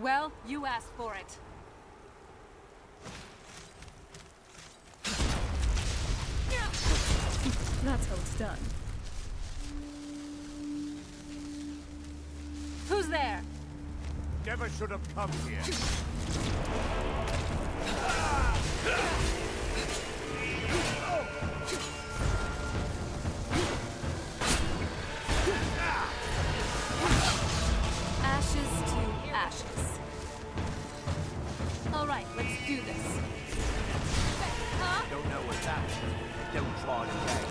Well, you asked for it. That's how it's done. Who's there? Never should have come here. Ashes to ashes. All right, let's do this. Huh? Don't know what's happening. Don't try to get.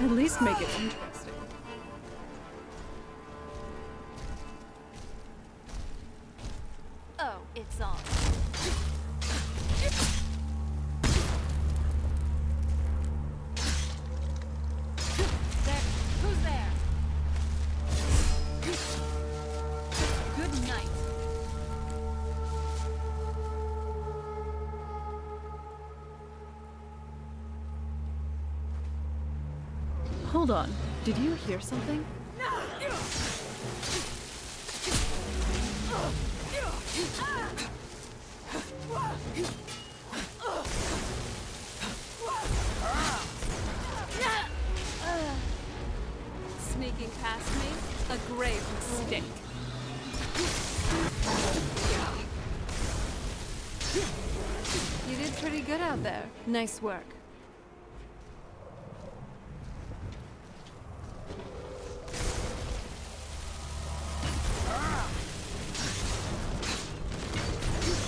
At least make it interesting. Oh, it's on. There. Who's there? Good night. Hold on. Did you hear something? Sneaking past me? A grave mistake. You did pretty good out there. Nice work.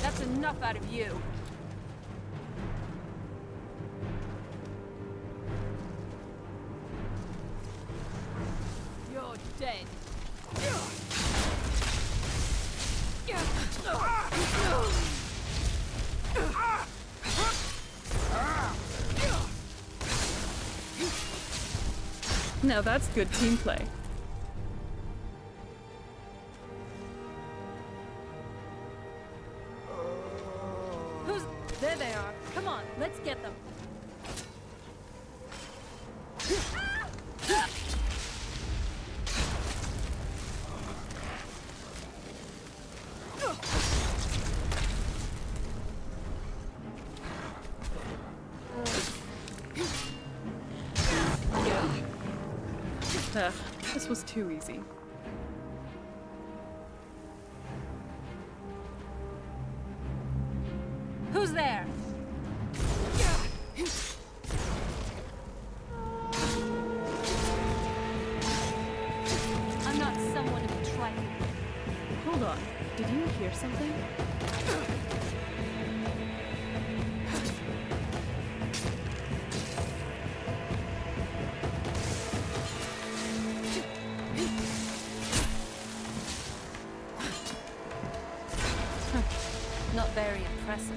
That's enough out of you. You're dead. Now that's good team play. Who's... There they are. Come on, let's get them. Ugh, this was too easy. Who's there? I'm not someone to be trifled with. Hold on. Did you hear something? Not very impressive.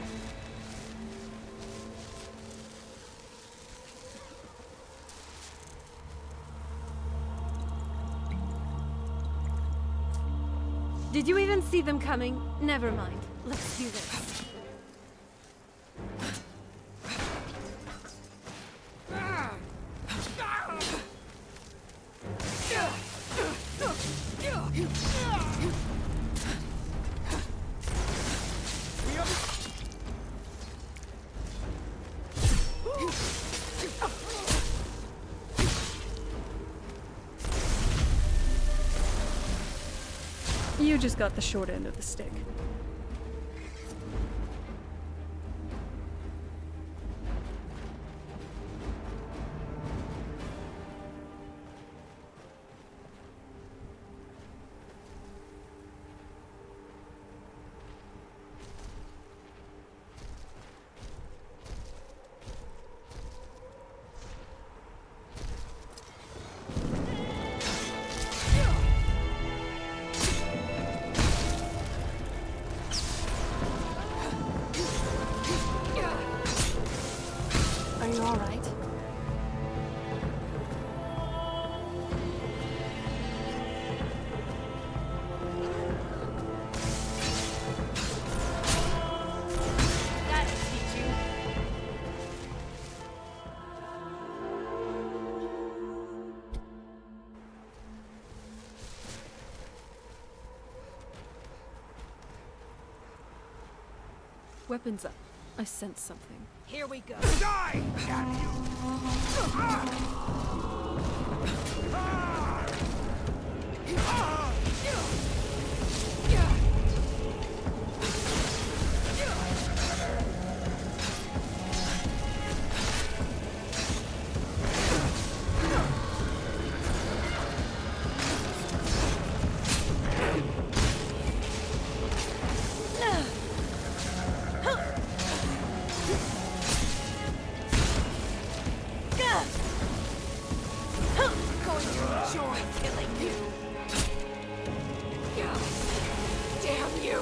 Did you even see them coming? Never mind. Let's do this. You just got the short end of the stick. Are you all right? That'll teach you. Weapons up. I sense something. Here we go. Die! Damn you! Going to enjoy killing you. Damn you!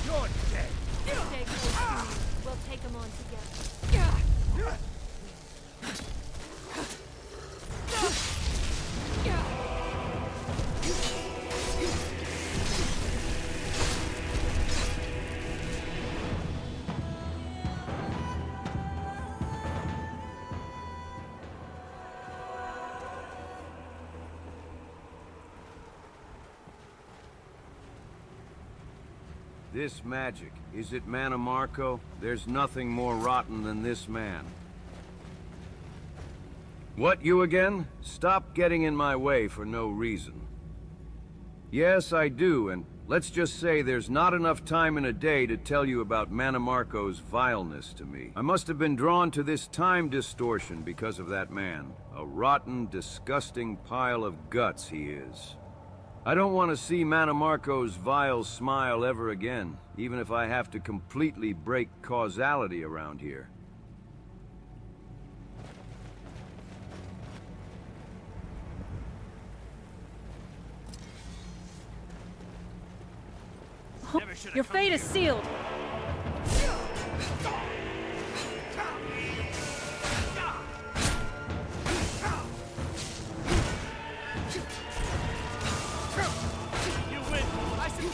You're dead! Stay close to me. We'll take them on together. This magic, is it Manamarco? There's nothing more rotten than this man. What, you again? Stop getting in my way for no reason. Yes, I do, and let's just say there's not enough time in a day to tell you about Manamarco's vileness to me. I must have been drawn to this time distortion because of that man. A rotten, disgusting pile of guts he is. I don't want to see Manamarco's vile smile ever again, even if I have to completely break causality around here. Never should have Your come fate here. is sealed! You win! I said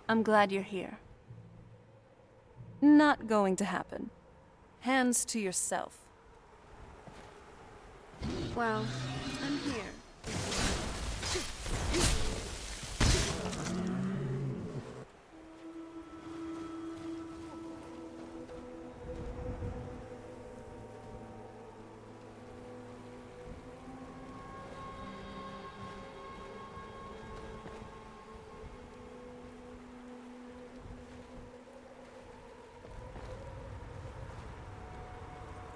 I'm glad you're here. Not going to happen. Hands to yourself. Well, I'm here.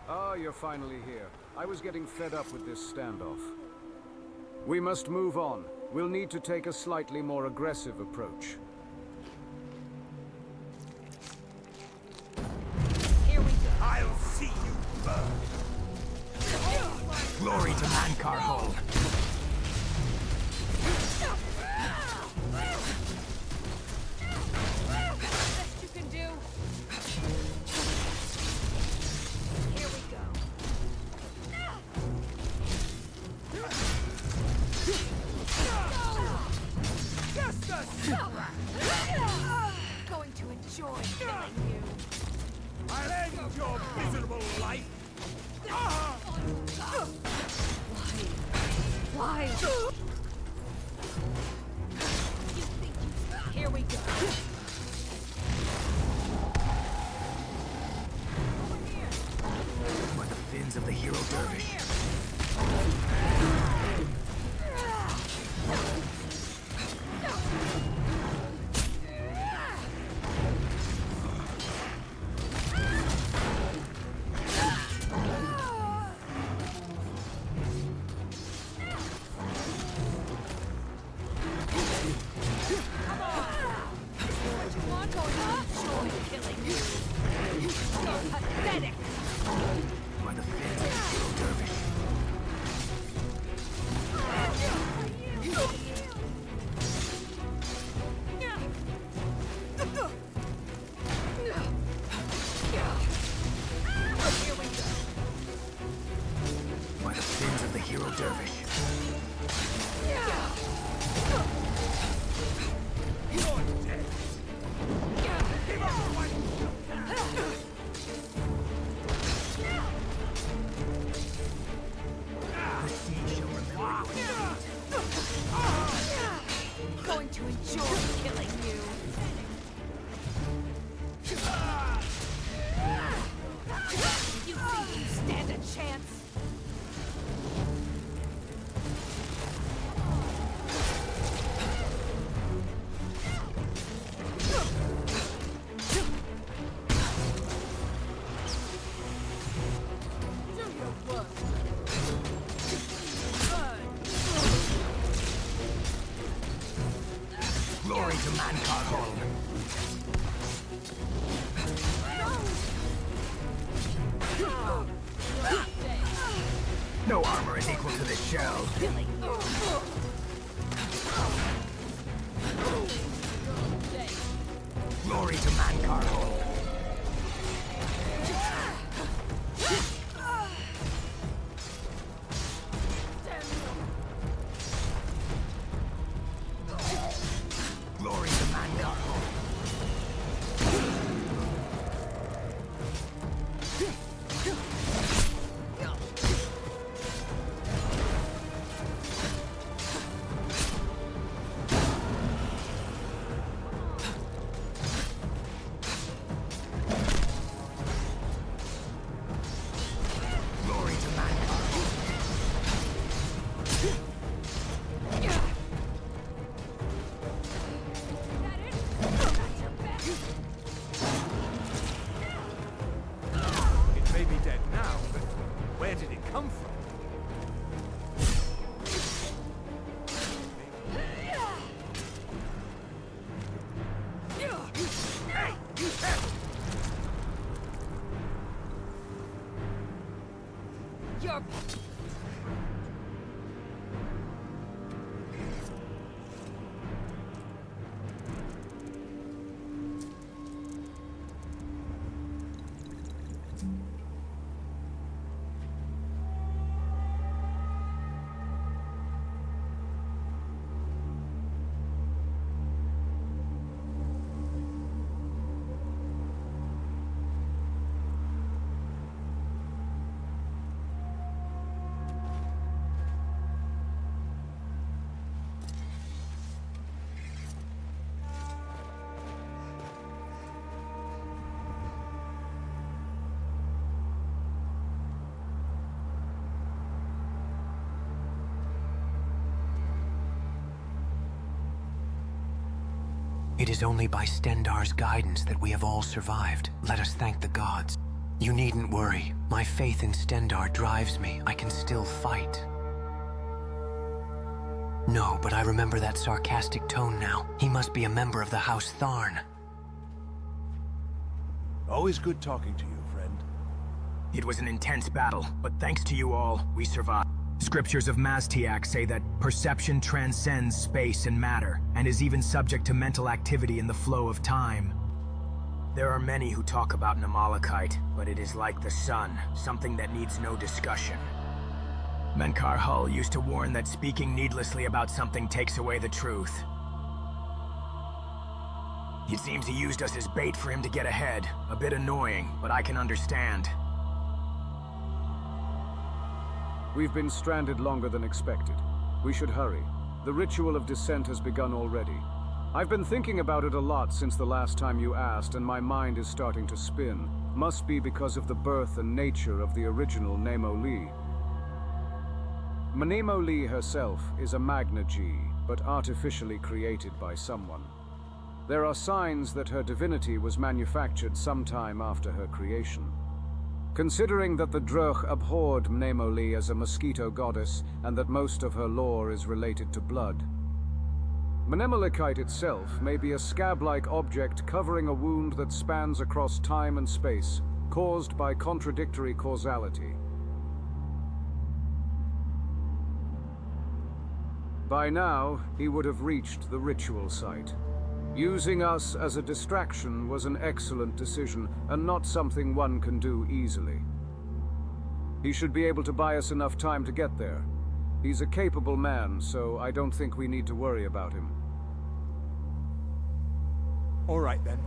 Ah, you're finally here. I was getting fed up with this standoff. We must move on. We'll need to take a slightly more aggressive approach. Here we go. I'll see you burn! Glory to Mankar Hall! Best you can do. Here we go. going to enjoy killing you. You think you stand a chance? Glory to Mankar Hall. No armor is equal to this shell. Glory to Mankar Hall. Glory to Mankar Hall. Glory to Mankar Hall. It may be dead now, but where did it come from? You're... It is only by Stendarr's guidance that we have all survived. Let us thank the gods. You needn't worry. My faith in Stendarr drives me. I can still fight. No, but I remember that sarcastic tone now. He must be a member of the House Tharn. Always good talking to you, friend. It was an intense battle, but thanks to you all, we survived. Scriptures of Maztiak say that perception transcends space and matter, and is even subject to mental activity in the flow of time. There are many who talk about Namalakite, but it is like the sun, something that needs no discussion. Mankar Hull used to warn that speaking needlessly about something takes away the truth. It seems he used us as bait for him to get ahead. A bit annoying, but I can understand. We've been stranded longer than expected. We should hurry. The ritual of descent has begun already. I've been thinking about it a lot since the last time you asked, and my mind is starting to spin. Must be because of the birth and nature of the original Nemo Li. Nemo Li herself is a Magna G, but artificially created by someone. There are signs that her divinity was manufactured sometime after her creation. Considering that the Druch abhorred Mnemoli as a mosquito goddess and that most of her lore is related to blood. Mnemolikite itself may be a scab-like object covering a wound that spans across time and space, caused by contradictory causality. By now, he would have reached the ritual site. Using us as a distraction was an excellent decision, and not something one can do easily. He should be able to buy us enough time to get there. He's a capable man, so I don't think we need to worry about him. All right, then.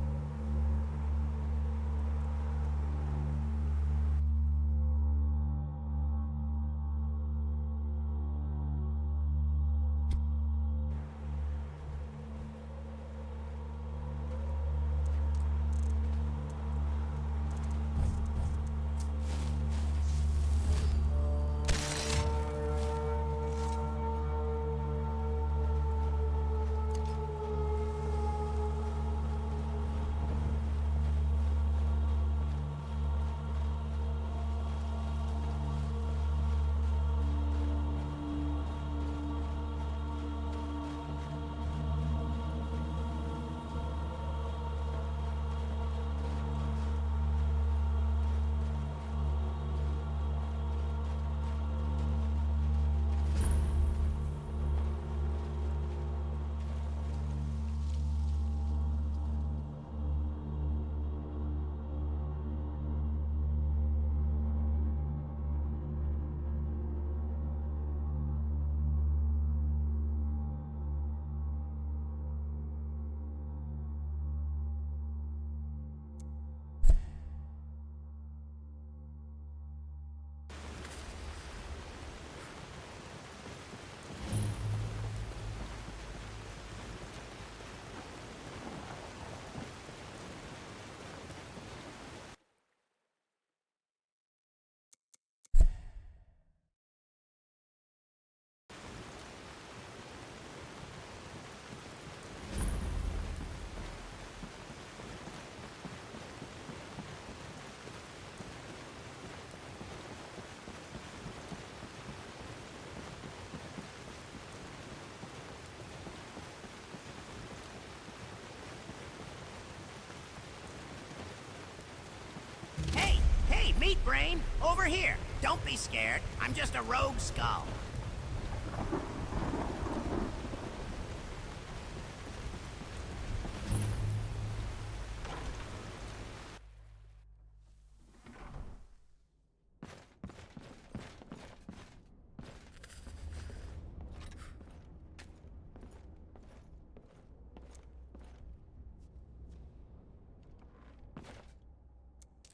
brain? Over here. Don't be scared. I'm just a rogue skull.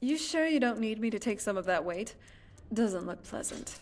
You sure you don't need me to take some of that weight? Doesn't look pleasant.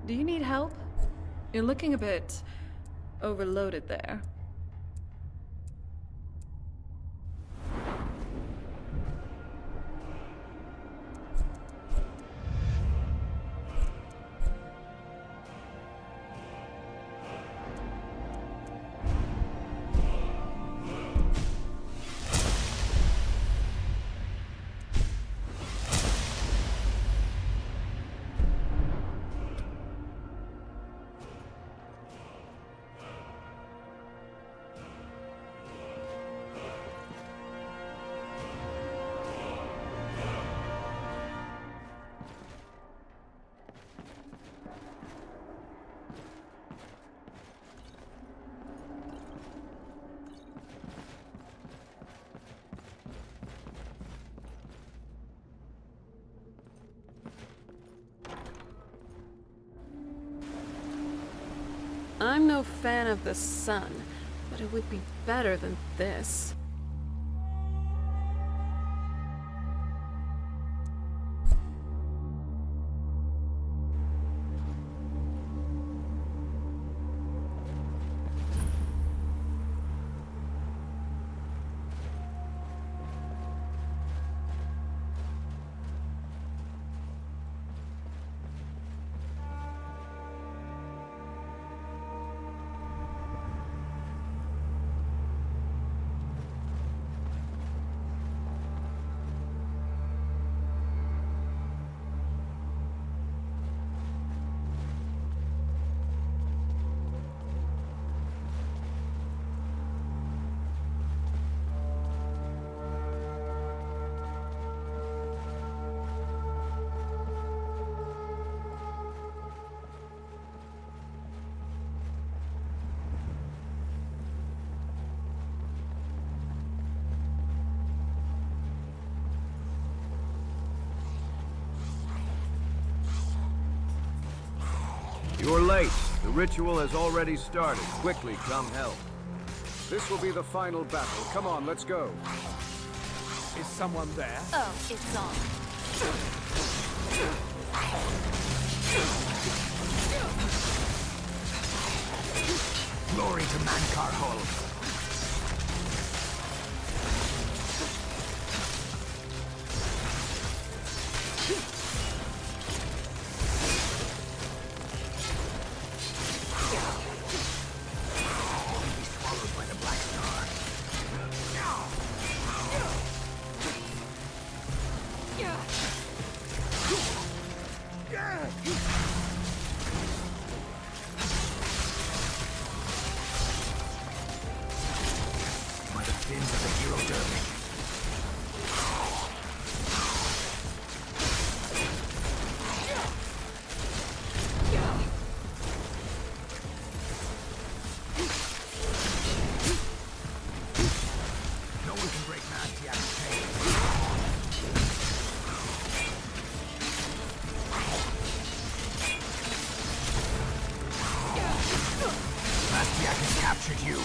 Do you need help? You're looking a bit overloaded there. I'm no fan of the sun, but it would be better than this. You're late. The ritual has already started. Quickly, come help. This will be the final battle. Come on, let's go. Is someone there? Oh, it's on. Glory to Mankar Hull. Captured you.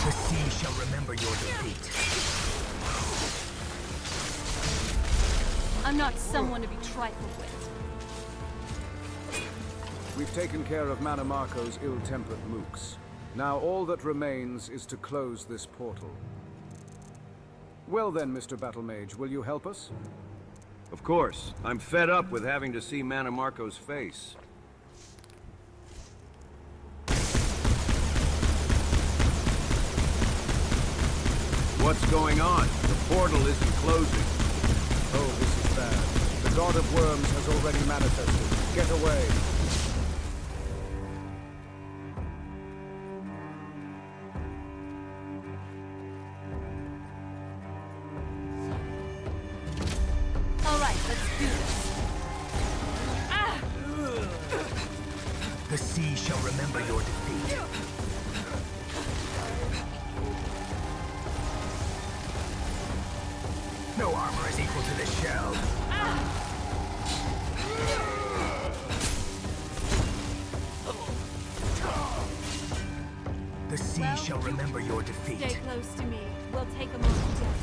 The sea shall remember your defeat. I'm not someone to be trifled with. We've taken care of Manamarco's ill-tempered mooks. Now all that remains is to close this portal. Well then, Mr. Battlemage, will you help us? Of course. I'm fed up with having to see Manamarco's face. What's going on? The portal isn't closing. Oh, this is bad. The God of Worms has already manifested. Get away. All right, let's do this. The sea shall remember your defeat. No armor is equal to this shell. The sea shall remember your defeat. Stay close to me. We'll take them all together.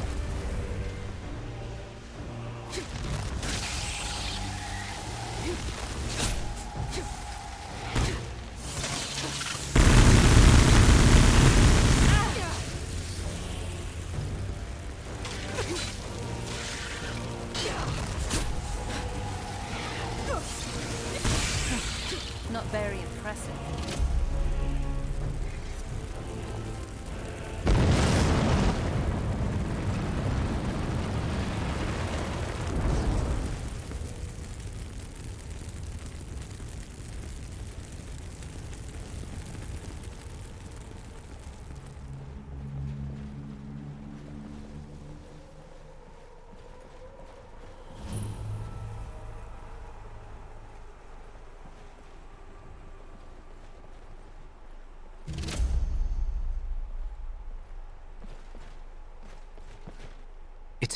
Not very impressive.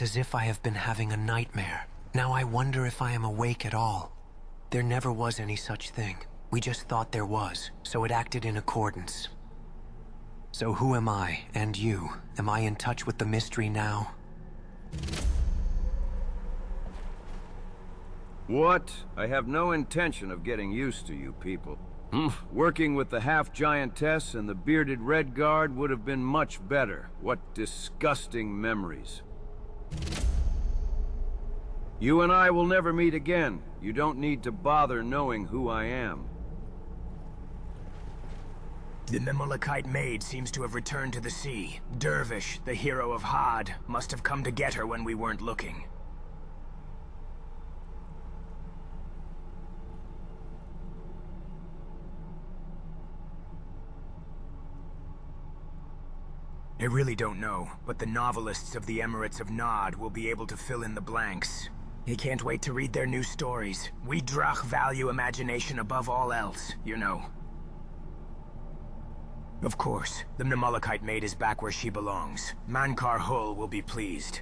It's as if I have been having a nightmare. Now I wonder if I am awake at all. There never was any such thing. We just thought there was, so it acted in accordance. So who am I, and you? Am I in touch with the mystery now? What? I have no intention of getting used to you people. Working with the half-giantess and the bearded Red Guard would have been much better. What disgusting memories. You and I will never meet again. You don't need to bother knowing who I am. The Mimolokite maid seems to have returned to the sea. Dervish, the hero of Had, must have come to get her when we weren't looking. I really don't know, but the novelists of the Emirates of Nod will be able to fill in the blanks. I can't wait to read their new stories. We Drach value imagination above all else, you know. Of course, the Mimolokite maid is back where she belongs. Mankar Hul will be pleased.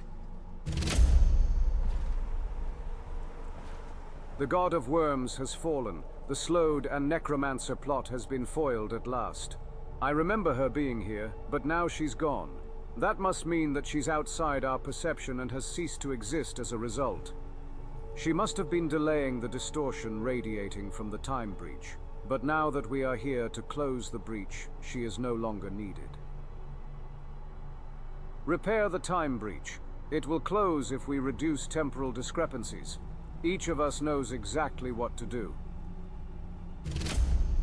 The god of worms has fallen. The Slode and Necromancer plot has been foiled at last. I remember her being here, but now she's gone. That must mean that she's outside our perception and has ceased to exist as a result. She must have been delaying the distortion radiating from the time breach. But now that we are here to close the breach, she is no longer needed. Repair the time breach. It will close if we reduce temporal discrepancies. Each of us knows exactly what to do.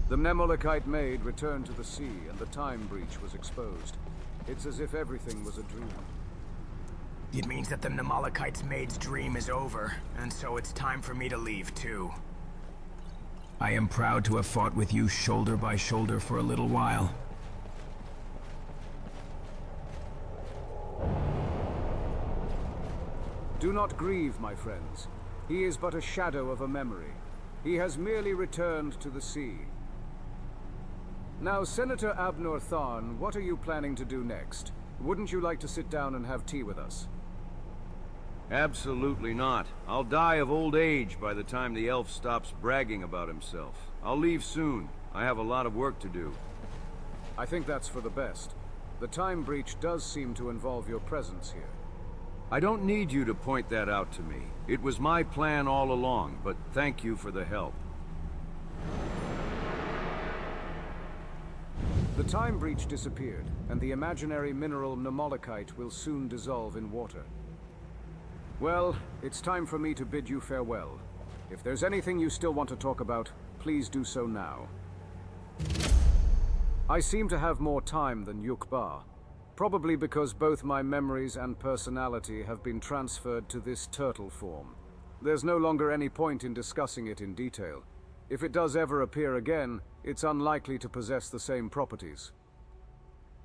The Mnemolokite maid returned to the sea and the time breach was exposed. It's as if everything was a dream. It means that the Mnemolokite's maid's dream is over, and so it's time for me to leave too. I am proud to have fought with you shoulder by shoulder for a little while. Do not grieve, my friends. He is but a shadow of a memory. He has merely returned to the sea. Now, Senator Abnor Tharn, what are you planning to do next? Wouldn't you like to sit down and have tea with us? Absolutely not. I'll die of old age by the time the elf stops bragging about himself. I'll leave soon. I have a lot of work to do. I think that's for the best. The time breach does seem to involve your presence here. I don't need you to point that out to me. It was my plan all along, but thank you for the help. The time breach disappeared, and the imaginary mineral Mnemolokite will soon dissolve in water. Well, it's time for me to bid you farewell. If there's anything you still want to talk about, please do so now. I seem to have more time than Yukba, probably because both my memories and personality have been transferred to this turtle form. There's no longer any point in discussing it in detail. If it does ever appear again, it's unlikely to possess the same properties.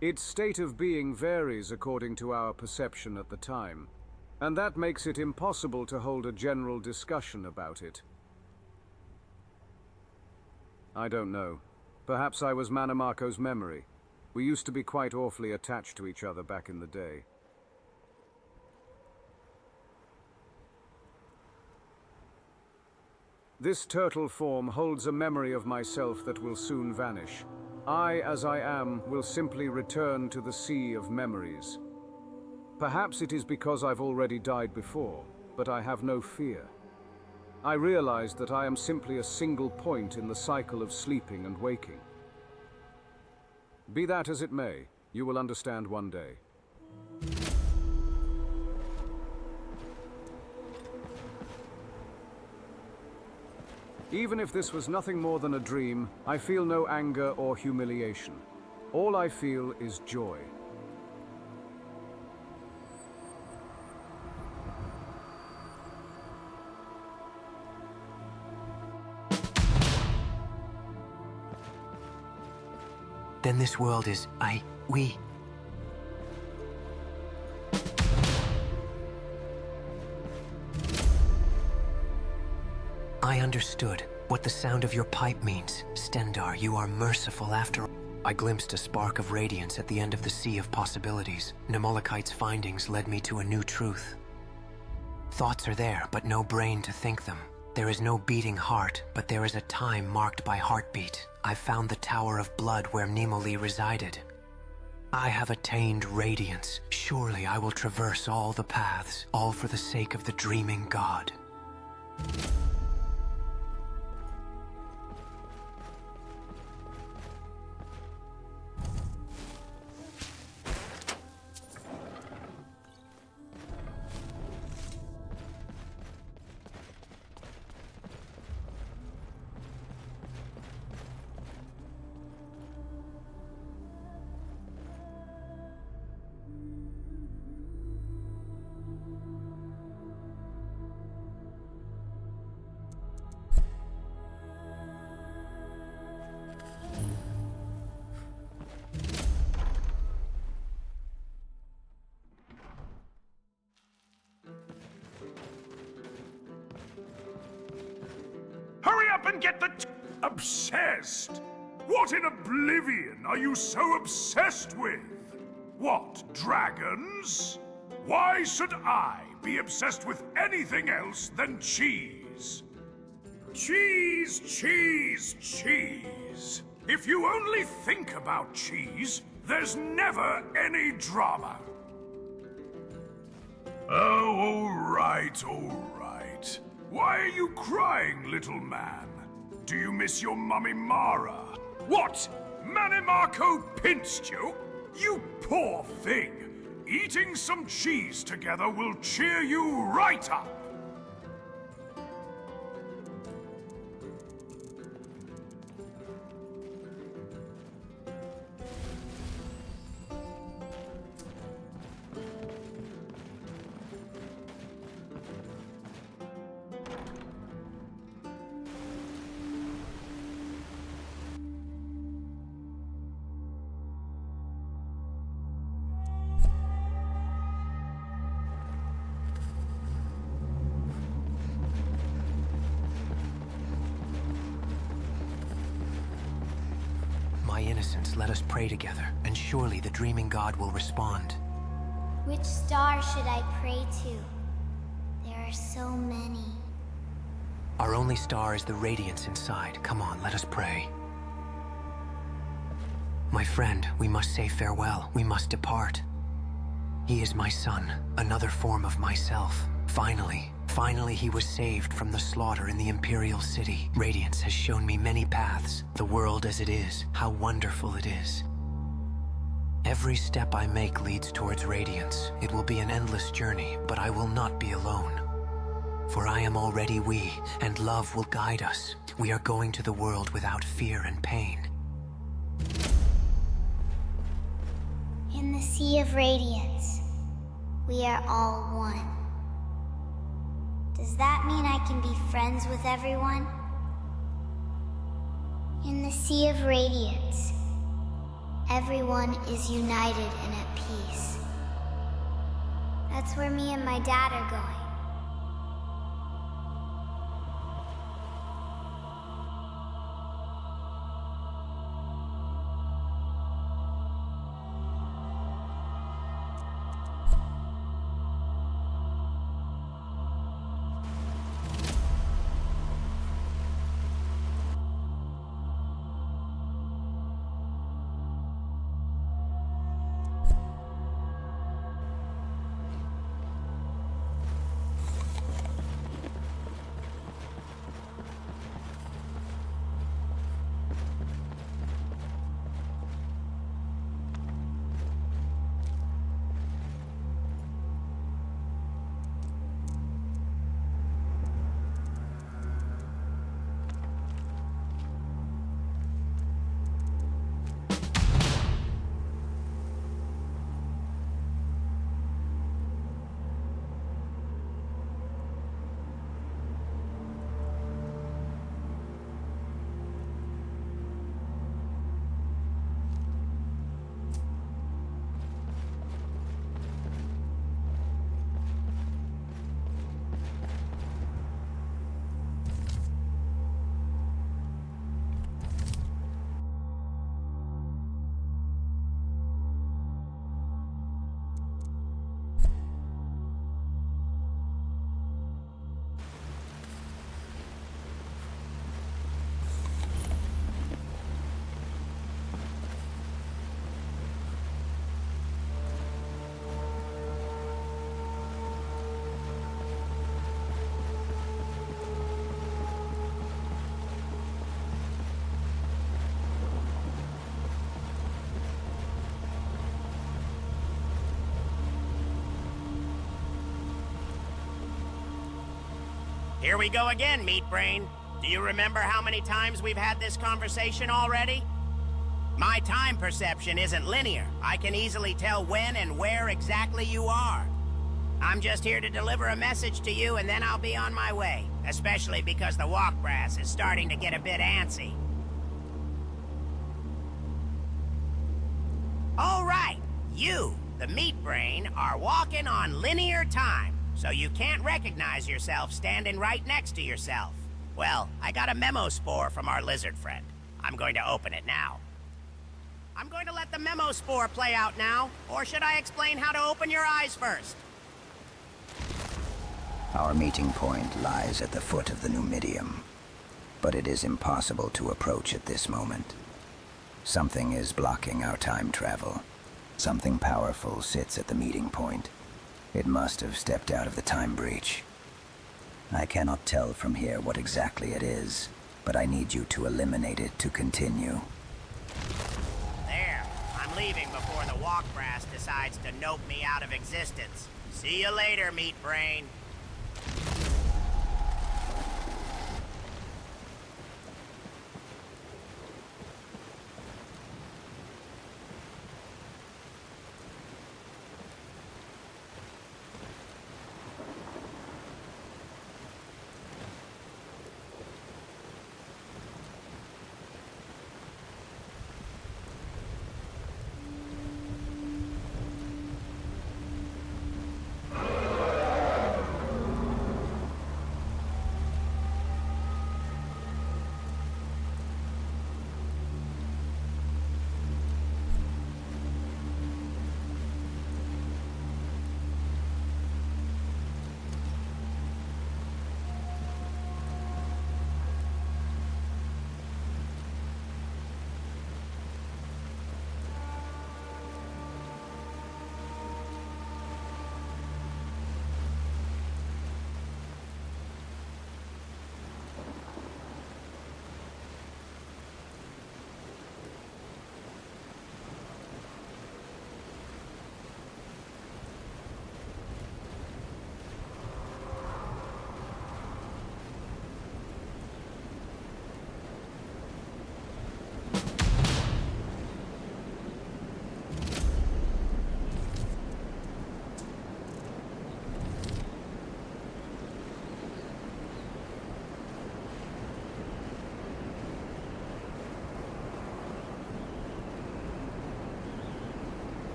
Its state of being varies according to our perception at the time, and that makes it impossible to hold a general discussion about it. I don't know. Perhaps I was Mannimarco's memory. We used to be quite awfully attached to each other back in the day. This turtle form holds a memory of myself that will soon vanish. I, as I am, will simply return to the sea of memories. Perhaps it is because I've already died before, but I have no fear. I realize that I am simply a single point in the cycle of sleeping and waking. Be that as it may, you will understand one day. Even if this was nothing more than a dream, I feel no anger or humiliation. All I feel is joy. Then this world is we. I understood what the sound of your pipe means. Stendarr, you are merciful after all. I glimpsed a spark of radiance at the end of the sea of possibilities. Mnemolokite's findings led me to a new truth. Thoughts are there, but no brain to think them. There is no beating heart, but there is a time marked by heartbeat. I found the Tower of Blood where Nimoli resided. I have attained radiance. Surely I will traverse all the paths, all for the sake of the dreaming god. Hurry up and get the obsessed! What in oblivion are you so obsessed with? What, dragons? Why should I be obsessed with anything else than cheese? Cheese, cheese, cheese. If you only think about cheese, there's never any drama. Oh, all right, all right. Why are you crying, little man? Do you miss your mummy Mara? What? Manimarco pinched you? You poor thing! Eating some cheese together will cheer you right up! My innocence, let us pray together, and surely the dreaming god will respond. Which star should I pray to? There are so many. Our only star is the radiance inside. Come on, let us pray. My friend, we must say farewell. We must depart. He is my son, another form of myself. Finally he was saved from the slaughter in the Imperial City. Radiance has shown me many paths. The world as it is, how wonderful it is. Every step I make leads towards Radiance. It will be an endless journey, but I will not be alone. For I am already we, and love will guide us. We are going to the world without fear and pain. In the Sea of Radiance, we are all one. Does that mean I can be friends with everyone? In the Sea of Radiance, everyone is united and at peace. That's where me and my dad are going. Here we go again, Meat Brain. Do you remember how many times we've had this conversation already? My time perception isn't linear. I can easily tell when and where exactly you are. I'm just here to deliver a message to you and then I'll be on my way. Especially because the walk brass is starting to get a bit antsy. All right, you, the Meat Brain, are walking on linear time. So you can't recognize yourself standing right next to yourself. Well, I got a memo spore from our lizard friend. I'm going to open it now. I'm going to let the memo spore play out now, or should I explain how to open your eyes first? Our meeting point lies at the foot of the Numidium, but it is impossible to approach at this moment. Something is blocking our time travel. Something powerful sits at the meeting point. It must have stepped out of the time breach. I cannot tell from here what exactly it is, but I need you to eliminate it to continue. There. I'm leaving before the walk brass decides to nope me out of existence. See you later, Meat Brain.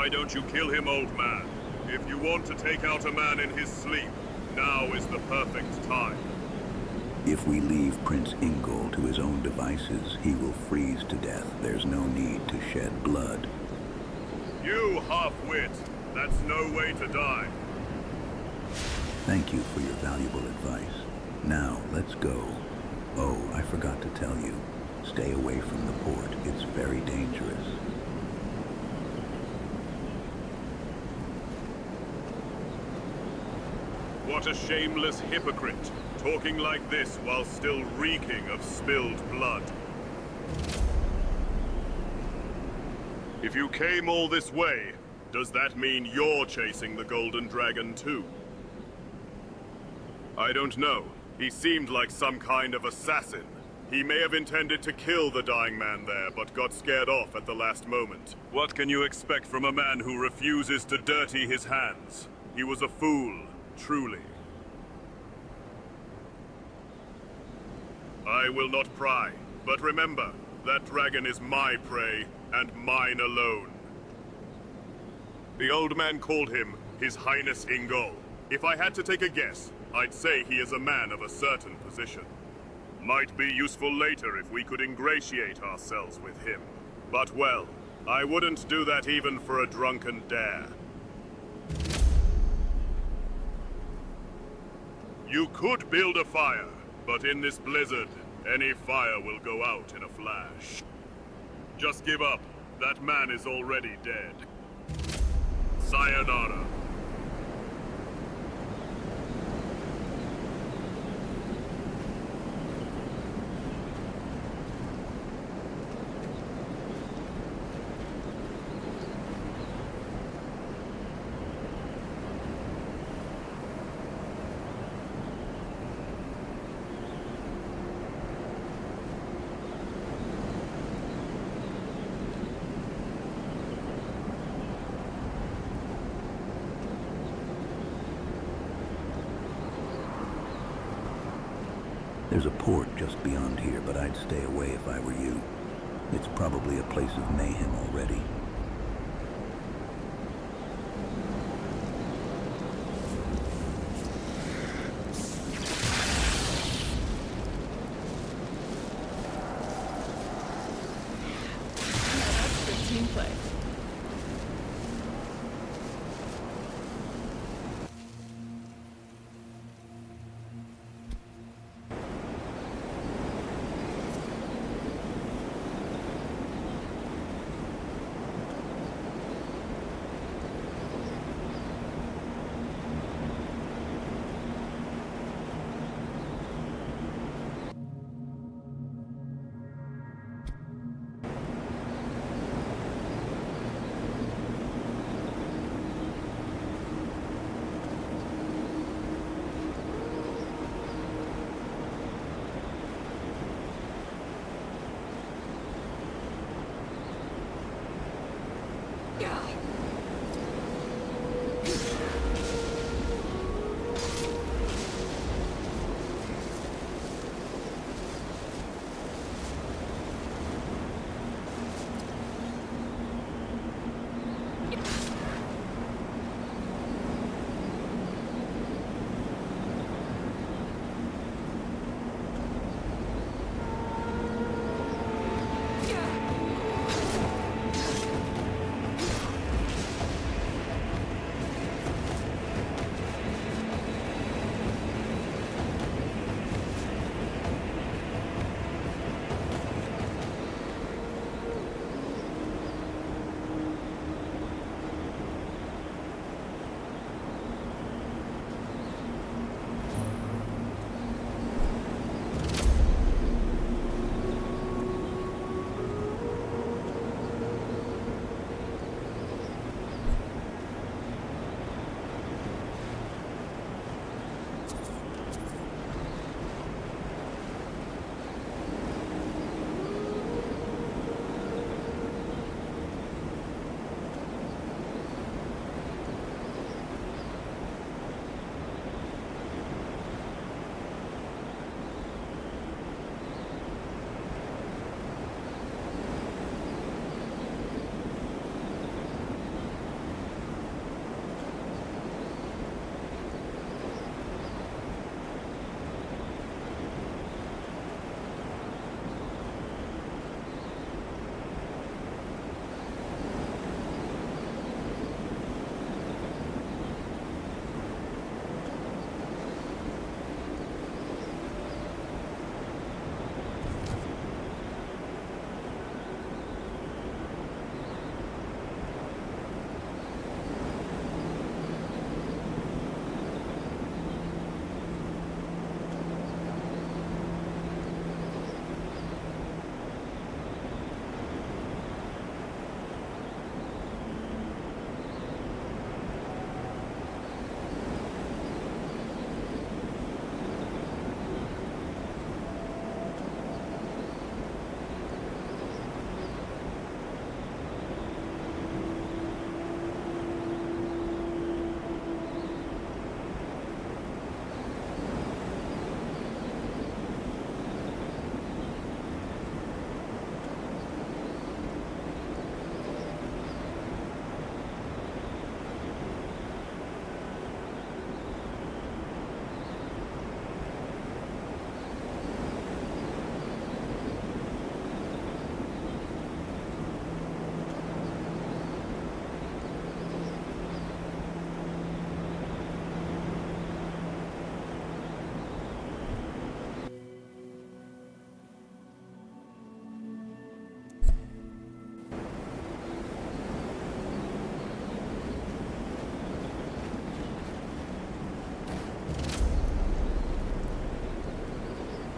Why don't you kill him, old man? If you want to take out a man in his sleep, now is the perfect time. If we leave Prince Ingol to his own devices, he will freeze to death. There's no need to shed blood. You half-wit! That's no way to die. Thank you for your valuable advice. Now, let's go. Oh, I forgot to tell you. Stay away from the port. It's very dangerous. What a shameless hypocrite, talking like this while still reeking of spilled blood. If you came all this way, does that mean you're chasing the Golden Dragon too? I don't know. He seemed like some kind of assassin. He may have intended to kill the dying man there, but got scared off at the last moment. What can you expect from a man who refuses to dirty his hands? He was a fool. Truly. I will not pry, but remember, that dragon is my prey, and mine alone. The old man called him His Highness Ingol. If I had to take a guess, I'd say he is a man of a certain position. Might be useful later if we could ingratiate ourselves with him. But well, I wouldn't do that even for a drunken dare. You could build a fire, but in this blizzard, any fire will go out in a flash. Just give up. That man is already dead. Sayonara. There's a port just beyond here, but I'd stay away if I were you. It's probably a place of mayhem already. That's good team play.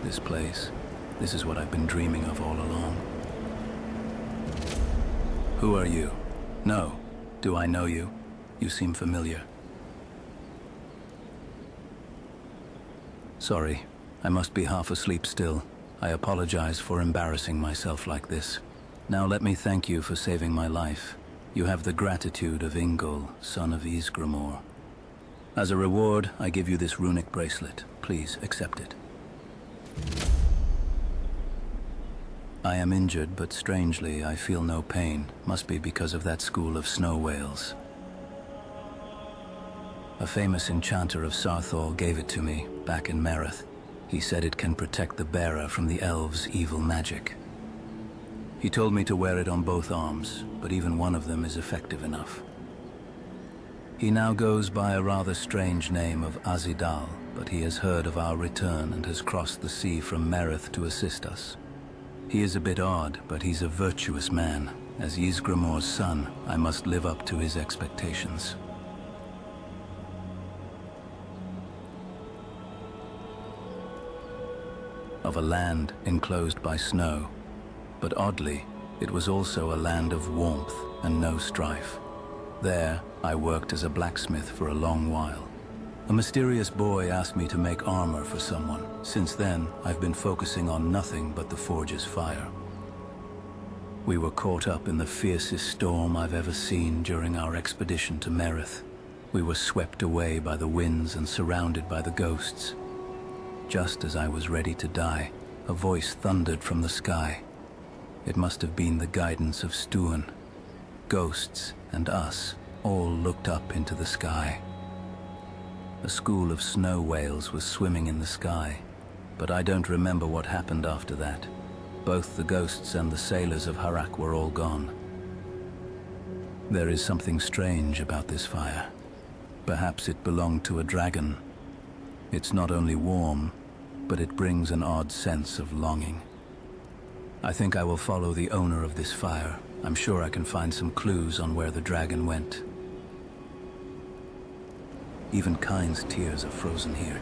This place, this is what I've been dreaming of all along. Who are you? No. Do I know you? You seem familiar. Sorry, I must be half asleep still. I apologize for embarrassing myself like this. Now let me thank you for saving my life. You have the gratitude of Ingol, son of Ysgramor. As a reward, I give you this runic bracelet. Please accept it. I am injured, but strangely, I feel no pain. Must be because of that school of snow whales. A famous enchanter of Sarthal gave it to me, back in Merith. He said it can protect the bearer from the elves' evil magic. He told me to wear it on both arms, but even one of them is effective enough. He now goes by a rather strange name of Azidal, but he has heard of our return and has crossed the sea from Merith to assist us. He is a bit odd, but he's a virtuous man. As Ysgramor's son, I must live up to his expectations. Of a land enclosed by snow, but oddly, it was also a land of warmth and no strife. There, I worked as a blacksmith for a long while. A mysterious boy asked me to make armor for someone. Since then, I've been focusing on nothing but the forge's fire. We were caught up in the fiercest storm I've ever seen during our expedition to Merith. We were swept away by the winds and surrounded by the ghosts. Just as I was ready to die, a voice thundered from the sky. It must have been the guidance of Stuan. Ghosts and us all looked up into the sky. A school of snow whales was swimming in the sky, but I don't remember what happened after that. Both the ghosts and the sailors of Harak were all gone. There is something strange about this fire. Perhaps it belonged to a dragon. It's not only warm, but it brings an odd sense of longing. I think I will follow the owner of this fire. I'm sure I can find some clues on where the dragon went. Even Kain's tears are frozen here.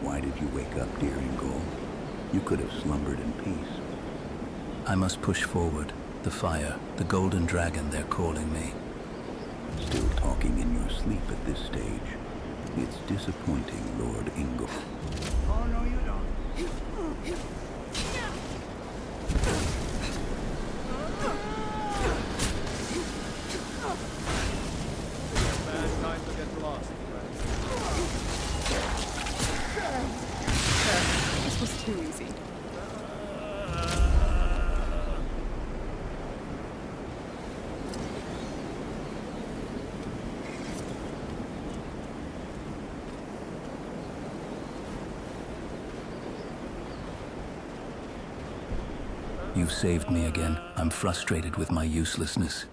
Why did you wake up, dear Ingol? You could have slumbered in peace. I must push forward. The fire, the golden dragon, they're calling me. Still talking in your sleep at this stage. It's disappointing, Lord Ingol. Oh, no, you don't. time to get lost, friend. This was too easy. You've saved me again. I'm frustrated with my uselessness.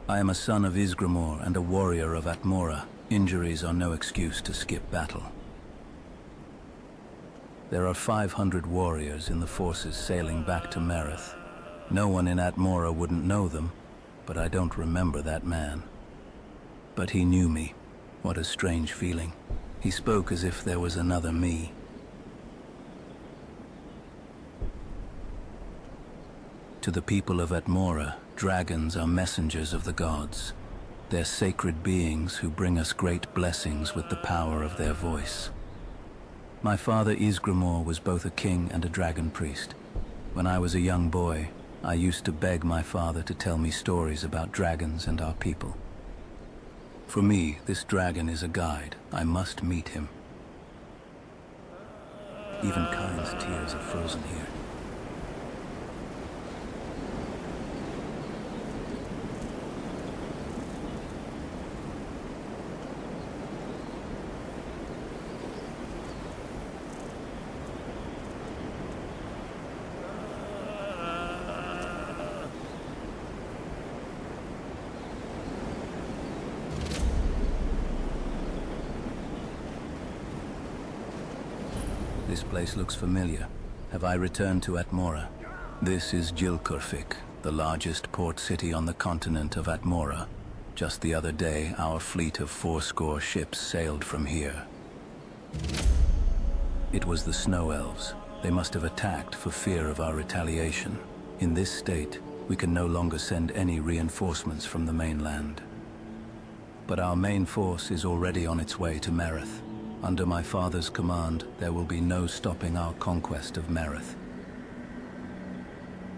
I am a son of Ysgramor and a warrior of Atmora. Injuries are no excuse to skip battle. There are 500 warriors in the forces sailing back to Merith. No one in Atmora wouldn't know them, but I don't remember that man. But he knew me. What a strange feeling. He spoke as if there was another me. To the people of Atmora, dragons are messengers of the gods. They're sacred beings who bring us great blessings with the power of their voice. My father Ysgramor was both a king and a dragon priest. When I was a young boy, I used to beg my father to tell me stories about dragons and our people. For me, this dragon is a guide. I must meet him. Even Kain's tears are frozen here. This place looks familiar. Have I returned to Atmora? This is Jilkurfik, the largest port city on the continent of Atmora. Just the other day, our fleet of 80 ships sailed from here. It was the Snow Elves. They must have attacked for fear of our retaliation. In this state, we can no longer send any reinforcements from the mainland. But our main force is already on its way to Merith. Under my father's command, there will be no stopping our conquest of Merith.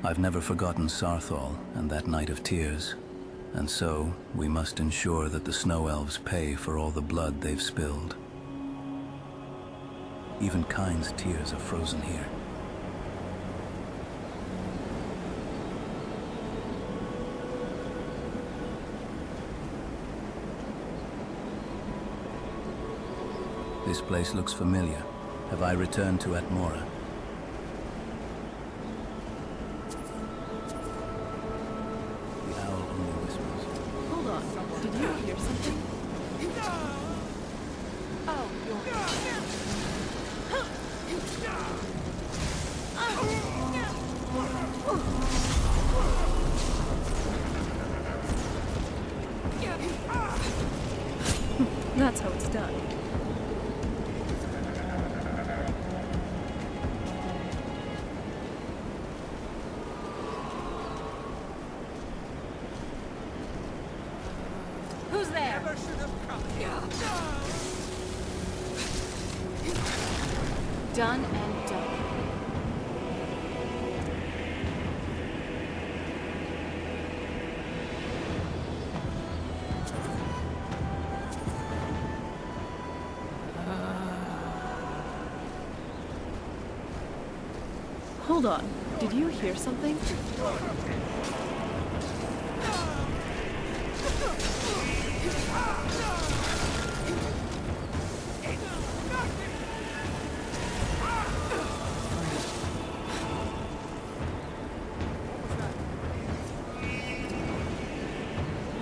I've never forgotten Sarthal and that night of tears, and so we must ensure that the Snow Elves pay for all the blood they've spilled. Even Kain's tears are frozen here. This place looks familiar. Have I returned to Atmora? The owl only whispers. Hold on. Did you hear something? Oh, That's how it's done. Who's there? Never should have come. Done and done. Hold on. Did you hear something?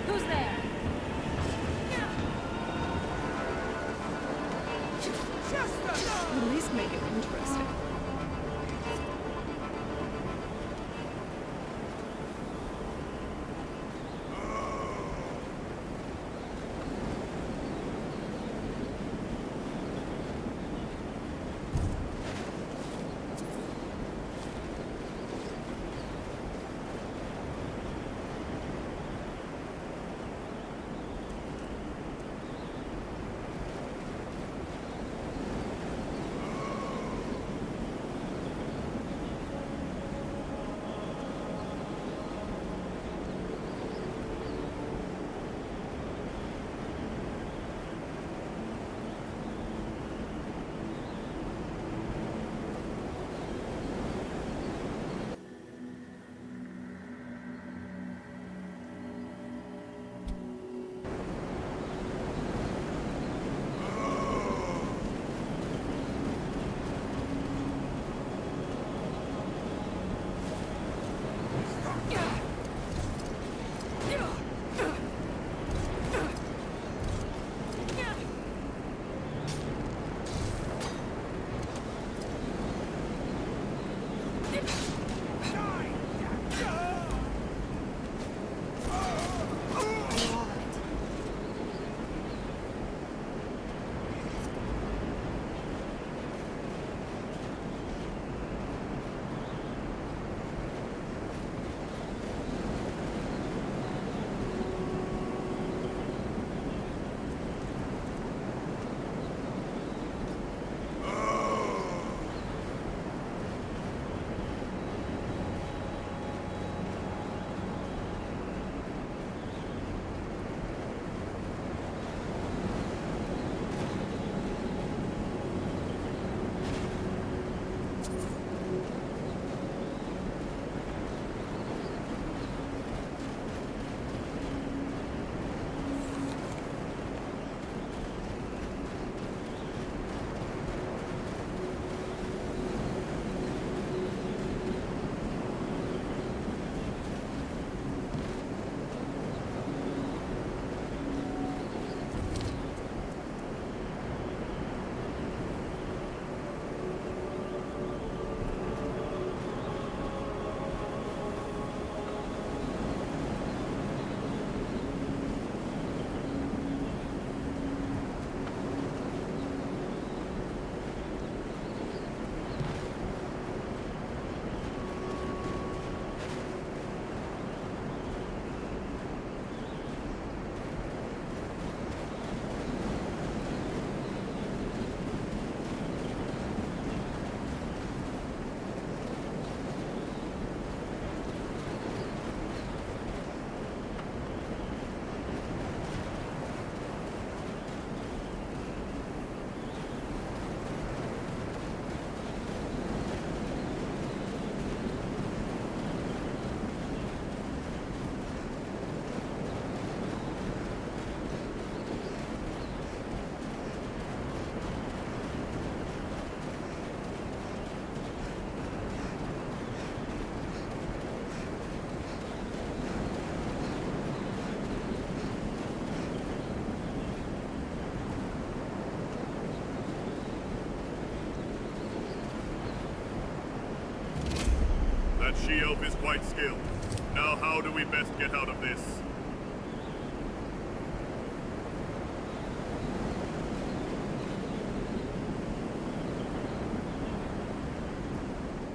Who's there? At least make it interesting. she-elf is quite skilled. Now how do we best get out of this?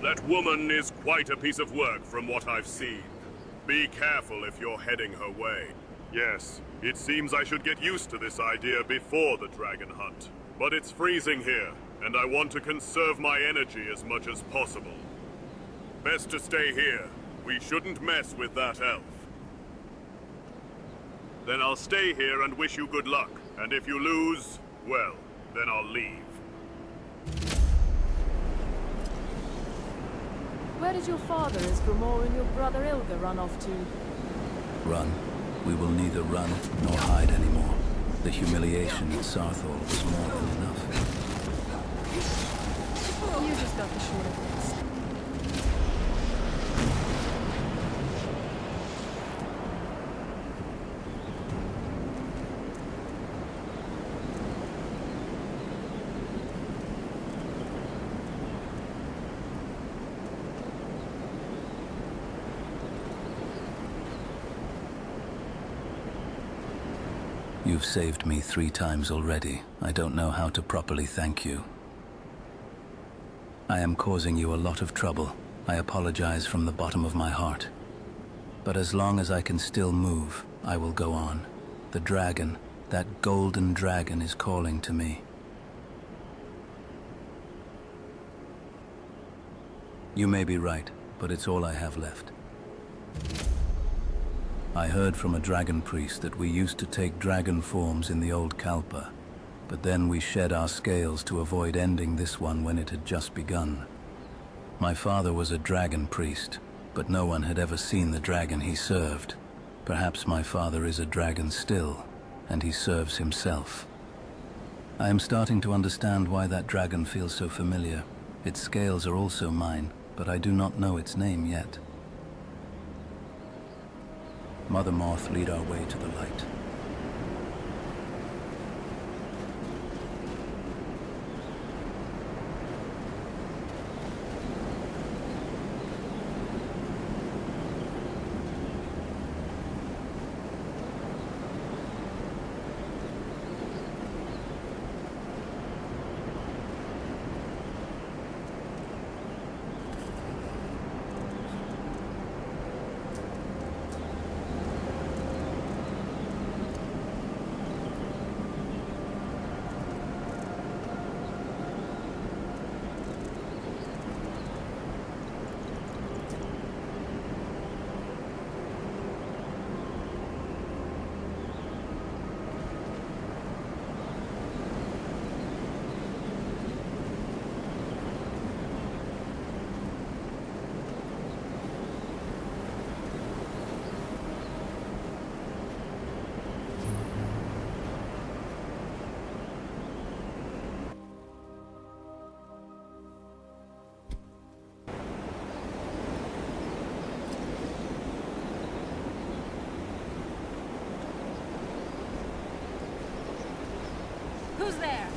That woman is quite a piece of work from what I've seen. Be careful if you're heading her way. Yes, it seems I should get used to this idea before the dragon hunt. But it's freezing here, and I want to conserve my energy as much as possible. Best to stay here. We shouldn't mess with that elf. Then I'll stay here and wish you good luck. And if you lose, well, then I'll leave. Where did your father, Isgramor, and your brother Ilga run off to? Run. We will neither run nor hide anymore. The humiliation at Sarthor was more than enough. You just got the short of this. You've saved me 3 times already. I don't know how to properly thank you. I am causing you a lot of trouble. I apologize from the bottom of my heart. But as long as I can still move, I will go on. The dragon, that golden dragon, is calling to me. You may be right, but it's all I have left. I heard from a dragon priest that we used to take dragon forms in the old Kalpa, but then we shed our scales to avoid ending this one when it had just begun. My father was a dragon priest, but no one had ever seen the dragon he served. Perhaps my father is a dragon still, and he serves himself. I am starting to understand why that dragon feels so familiar. Its scales are also mine, but I do not know its name yet. Mother Moth, lead our way to the light. Who's there?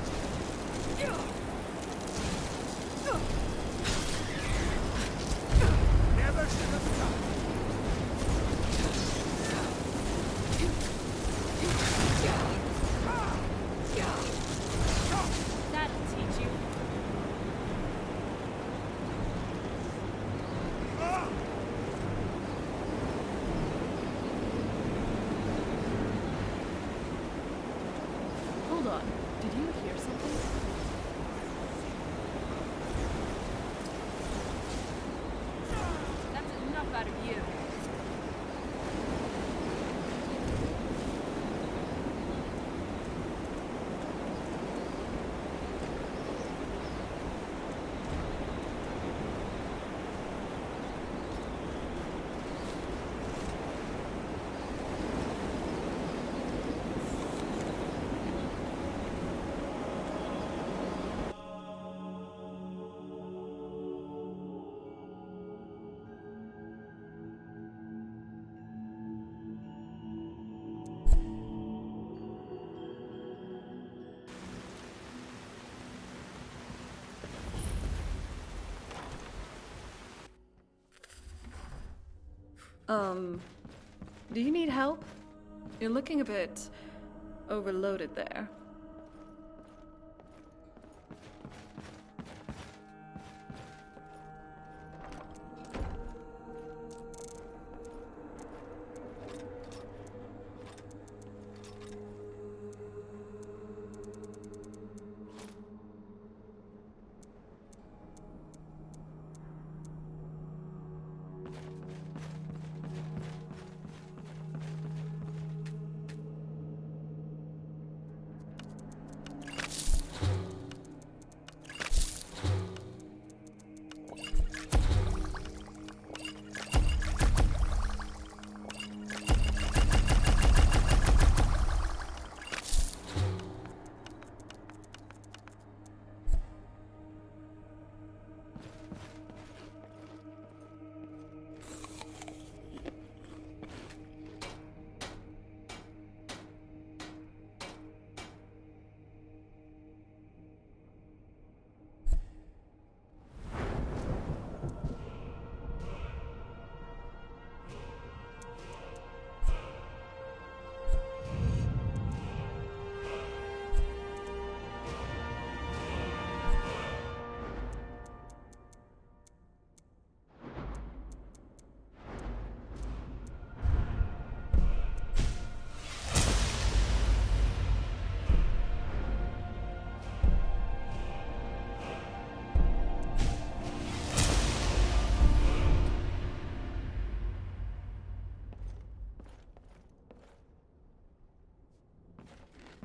Never should have stopped. That'll teach you. Hold on. Did you hear something? That's enough out of you. Do you need help? You're looking a bit overloaded there.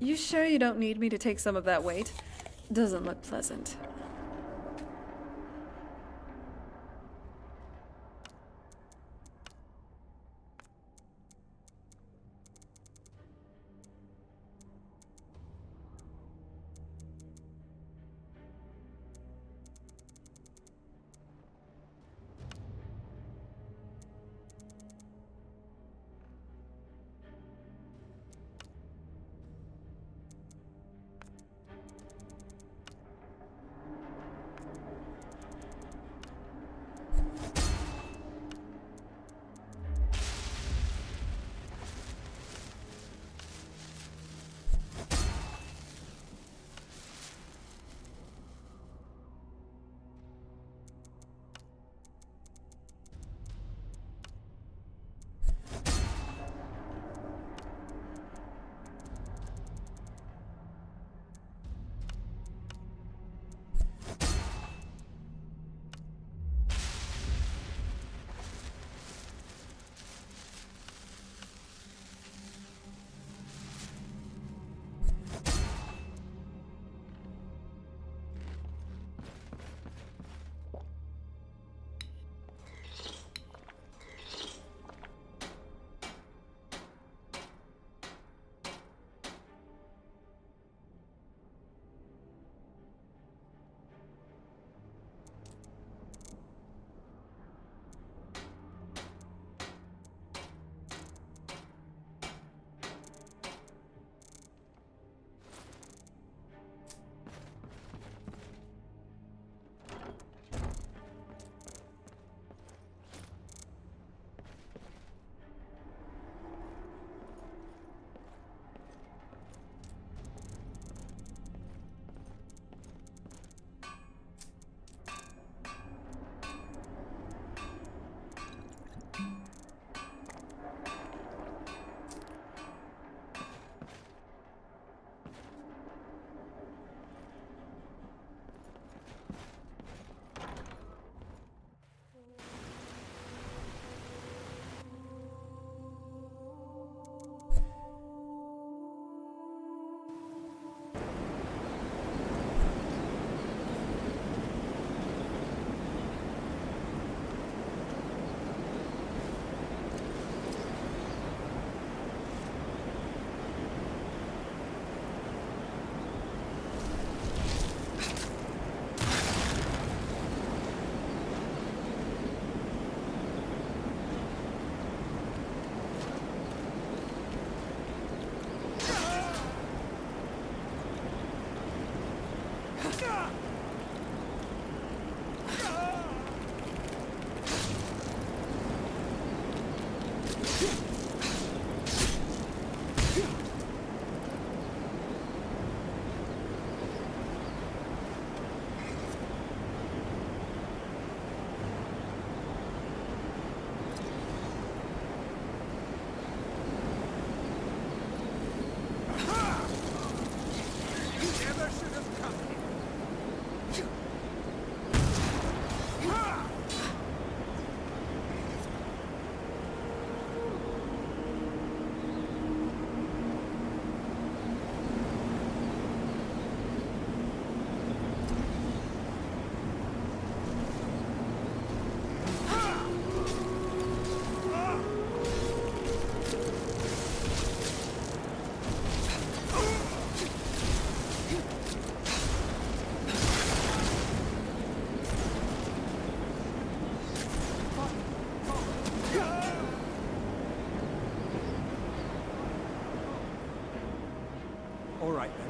You sure you don't need me to take some of that weight? Doesn't look pleasant. All right then.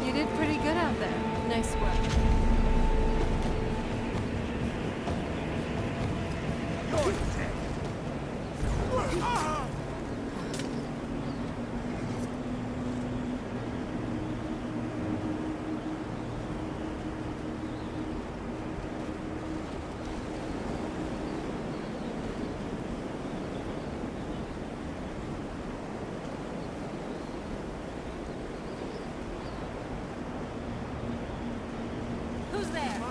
You did pretty good out there. Nice work. You're dead. Who's there?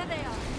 they are!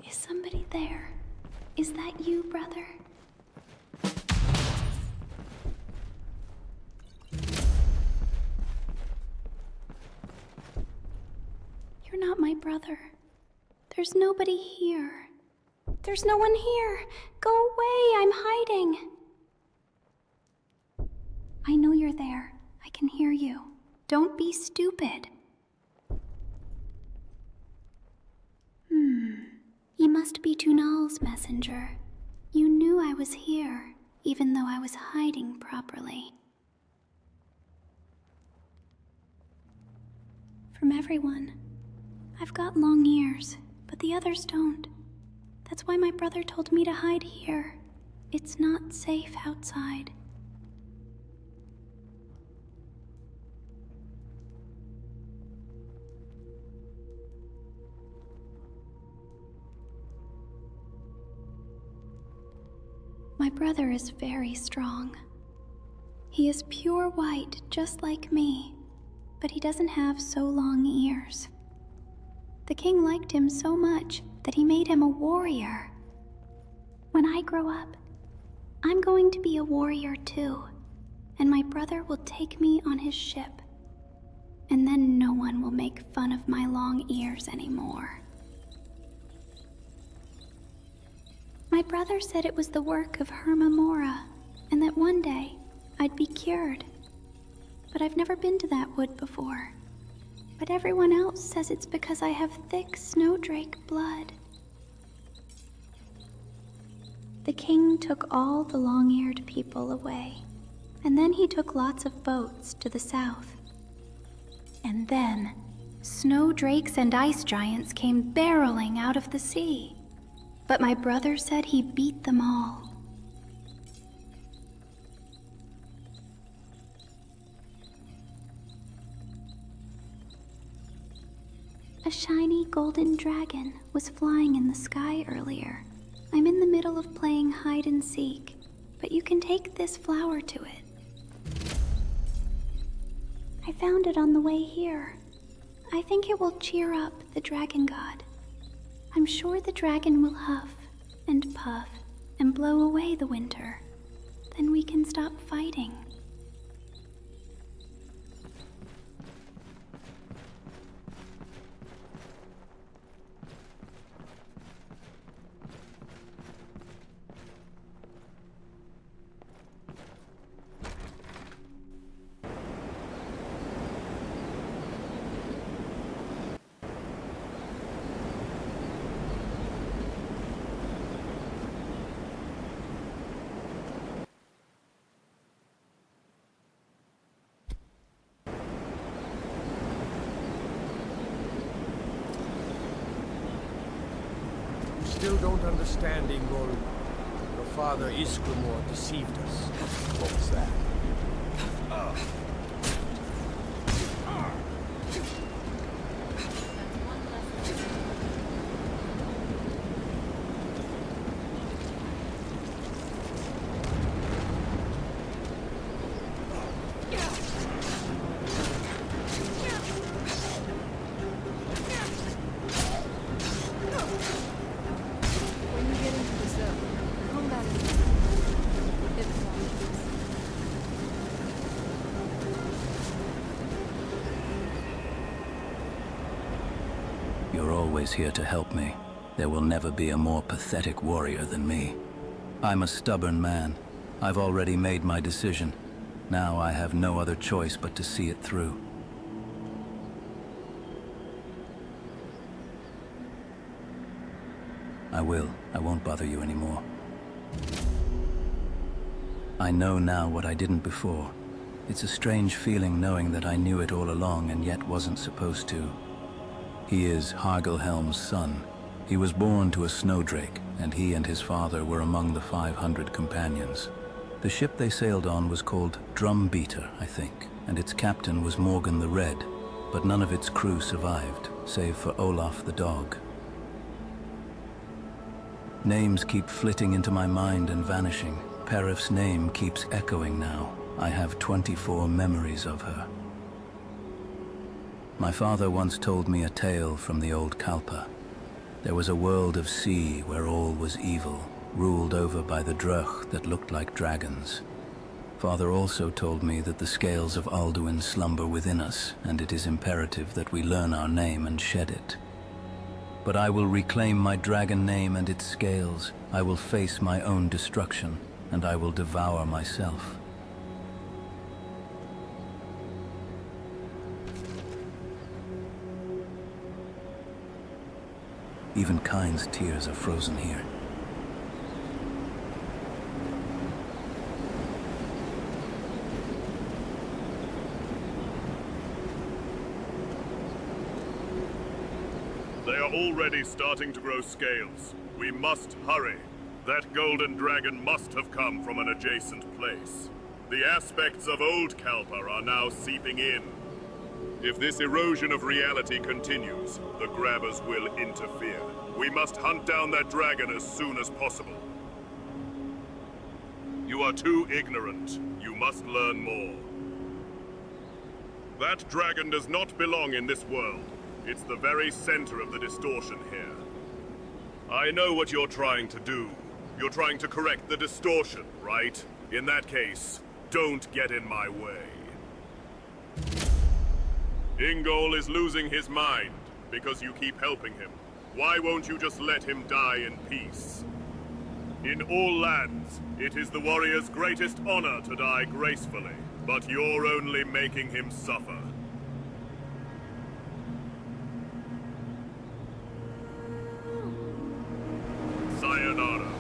Is somebody there? Is that you, brother? You're not my brother. There's nobody here. There's no one here. Go away, I'm hiding. I know you're there. I can hear you. Don't be stupid. You must be Tunal's messenger. You knew I was here, even though I was hiding properly. From everyone. I've got long ears, but the others don't. That's why my brother told me to hide here. It's not safe outside. My brother is very strong. He is pure white, just like me, but he doesn't have so long ears. The king liked him so much that he made him a warrior. When I grow up, I'm going to be a warrior too, and my brother will take me on his ship. And then no one will make fun of my long ears anymore. My brother said it was the work of Hermamora, and that one day I'd be cured. But I've never been to that wood before. But everyone else says it's because I have thick snowdrake blood. The king took all the long-eared people away, and then he took lots of boats to the south. And then, snow drakes and ice giants came barreling out of the sea. But my brother said he beat them all. A shiny golden dragon was flying in the sky earlier. I'm in the middle of playing hide and seek, but you can take this flower to it. I found it on the way here. I think it will cheer up the dragon god. I'm sure the dragon will huff and puff and blow away the winter. Then we can stop fighting. Still don't understand, Ingol. Your father, Isgramor, deceived us. What was that? You're always here to help me. There will never be a more pathetic warrior than me. I'm a stubborn man. I've already made my decision. Now I have no other choice but to see it through. I will. I won't bother you anymore. I know now what I didn't before. It's a strange feeling knowing that I knew it all along and yet wasn't supposed to. He is Hargelhelm's son. He was born to a snowdrake, and he and his father were among the 500 companions. The ship they sailed on was called Drumbeater, I think, and its captain was Morgan the Red, but none of its crew survived, save for Olaf the dog. Names keep flitting into my mind and vanishing. Perif's name keeps echoing now. I have 24 memories of her. My father once told me a tale from the old Kalpa. There was a world of sea where all was evil, ruled over by the Druch that looked like dragons. Father also told me that the scales of Alduin slumber within us, and it is imperative that we learn our name and shed it. But I will reclaim my dragon name and its scales. I will face my own destruction, and I will devour myself. Even Kind's tears are frozen here. They are already starting to grow scales. We must hurry. That golden dragon must have come from an adjacent place. The aspects of old Kalpa are now seeping in. If this erosion of reality continues, the grabbers will interfere. We must hunt down that dragon as soon as possible. You are too ignorant. You must learn more. That dragon does not belong in this world. It's the very center of the distortion here. I know what you're trying to do. You're trying to correct the distortion, right? In that case, don't get in my way. Ingol is losing his mind because you keep helping him. Why won't you just let him die in peace? In all lands, it is the warrior's greatest honor to die gracefully, but you're only making him suffer. Sayonara.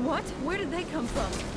What? Where did they come from?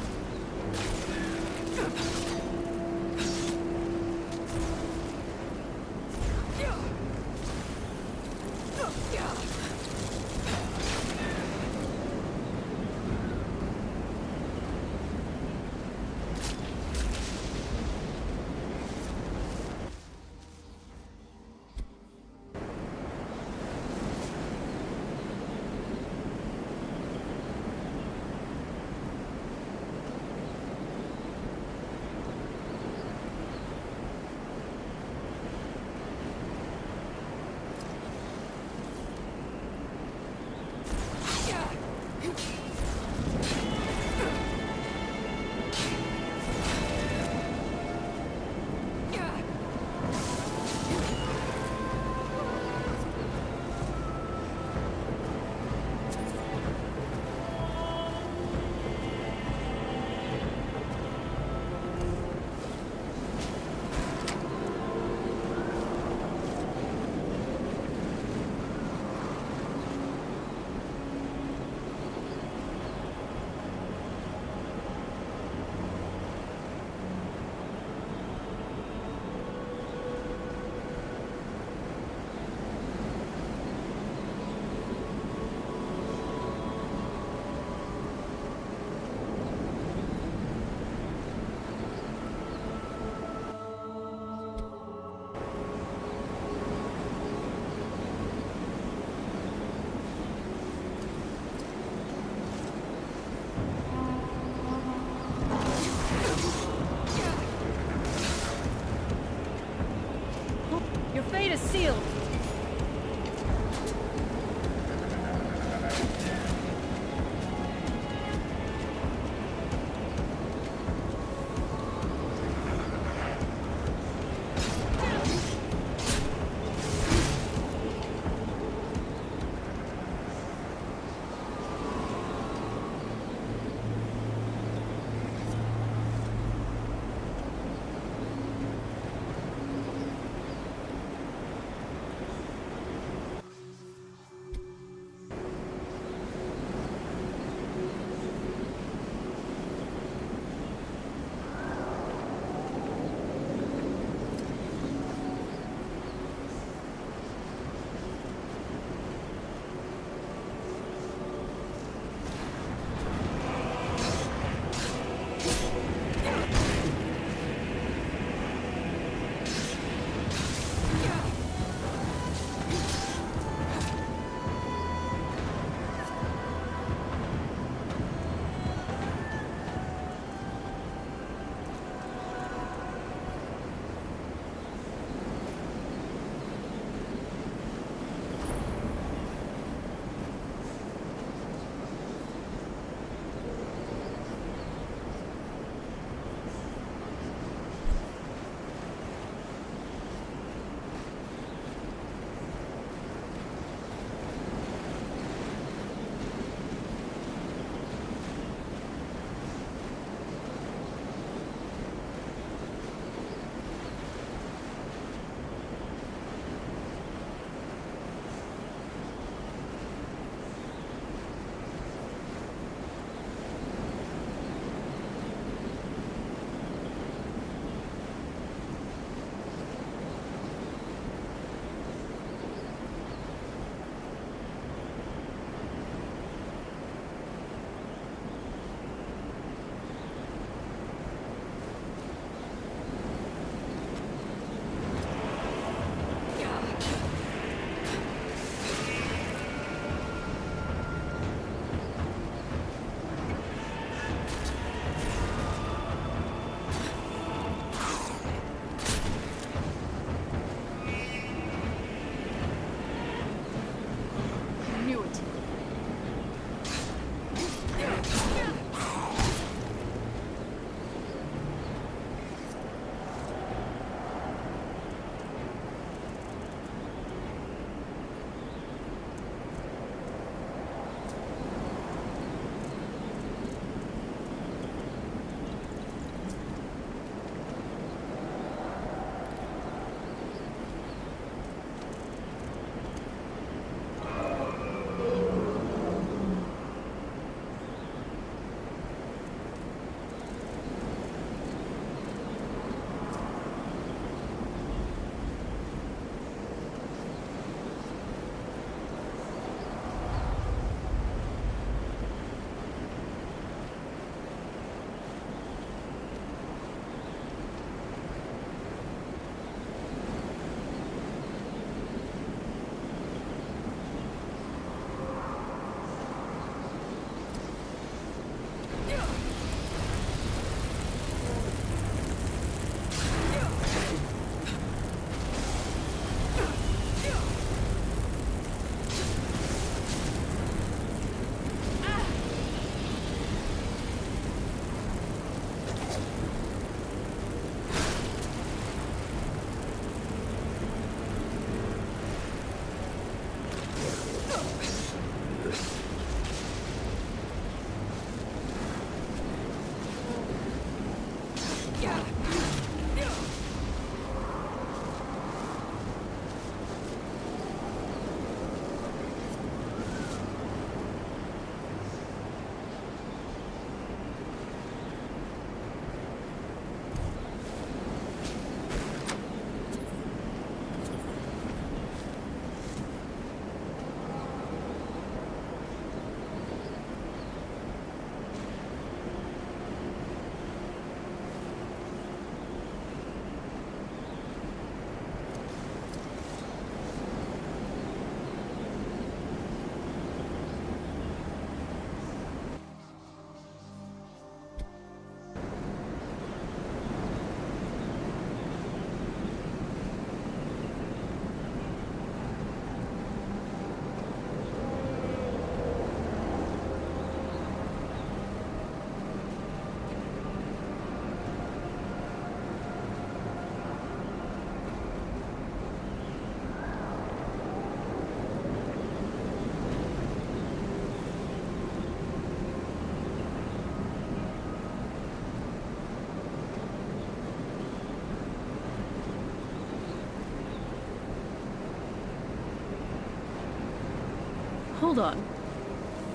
Hold on.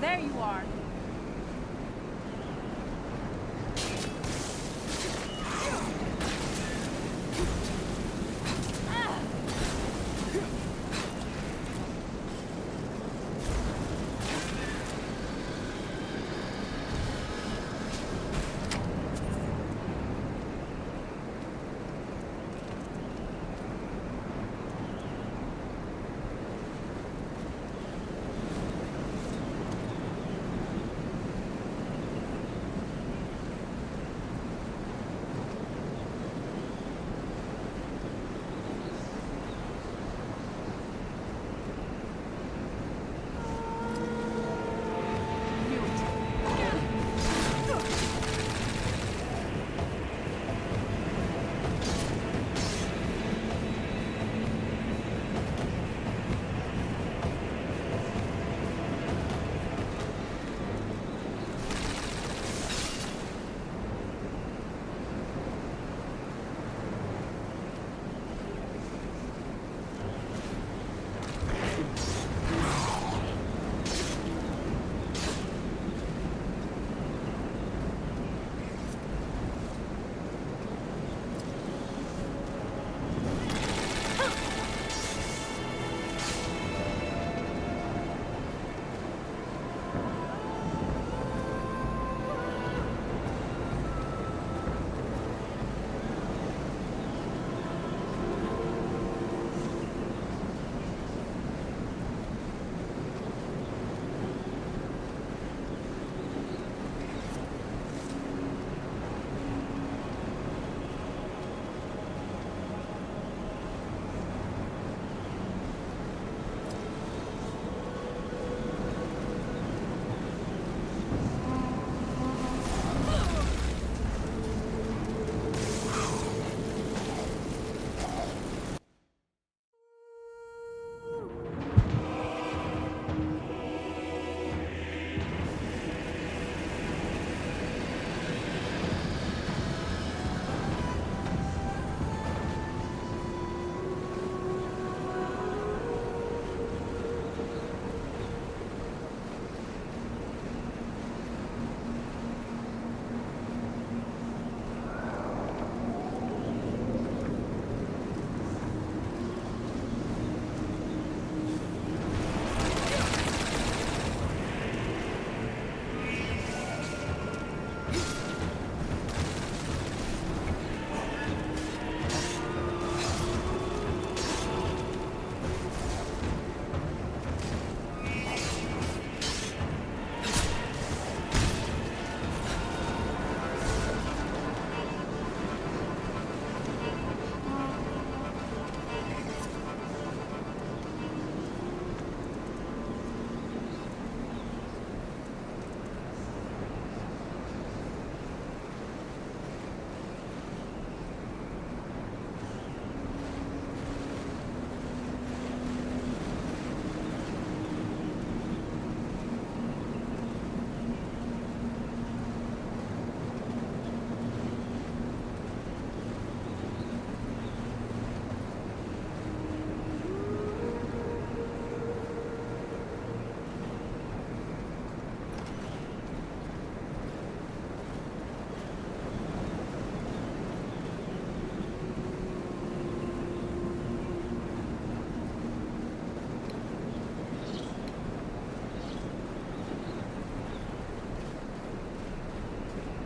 There you are.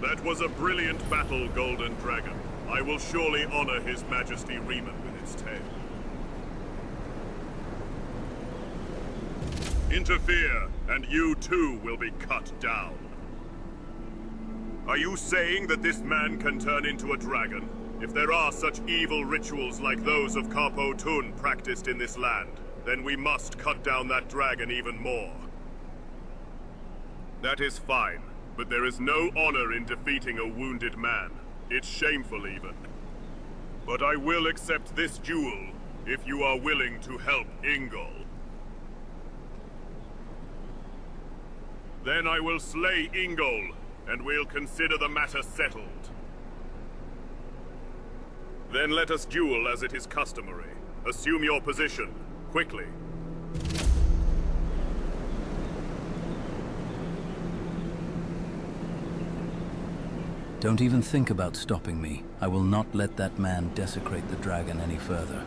That was a brilliant battle, Golden Dragon. I will surely honor His Majesty Riemann with its tale. Interfere, and you too will be cut down. Are you saying that this man can turn into a dragon? If there are such evil rituals like those of Capo Tun practiced in this land, then we must cut down that dragon even more. That is fine, but there is no honor in defeating a wounded man. It's shameful even. But I will accept this duel if you are willing to help Ingol. Then I will slay Ingol, and we'll consider the matter settled. Then let us duel as it is customary. Assume your position, quickly. Don't even think about stopping me. I will not let that man desecrate the dragon any further.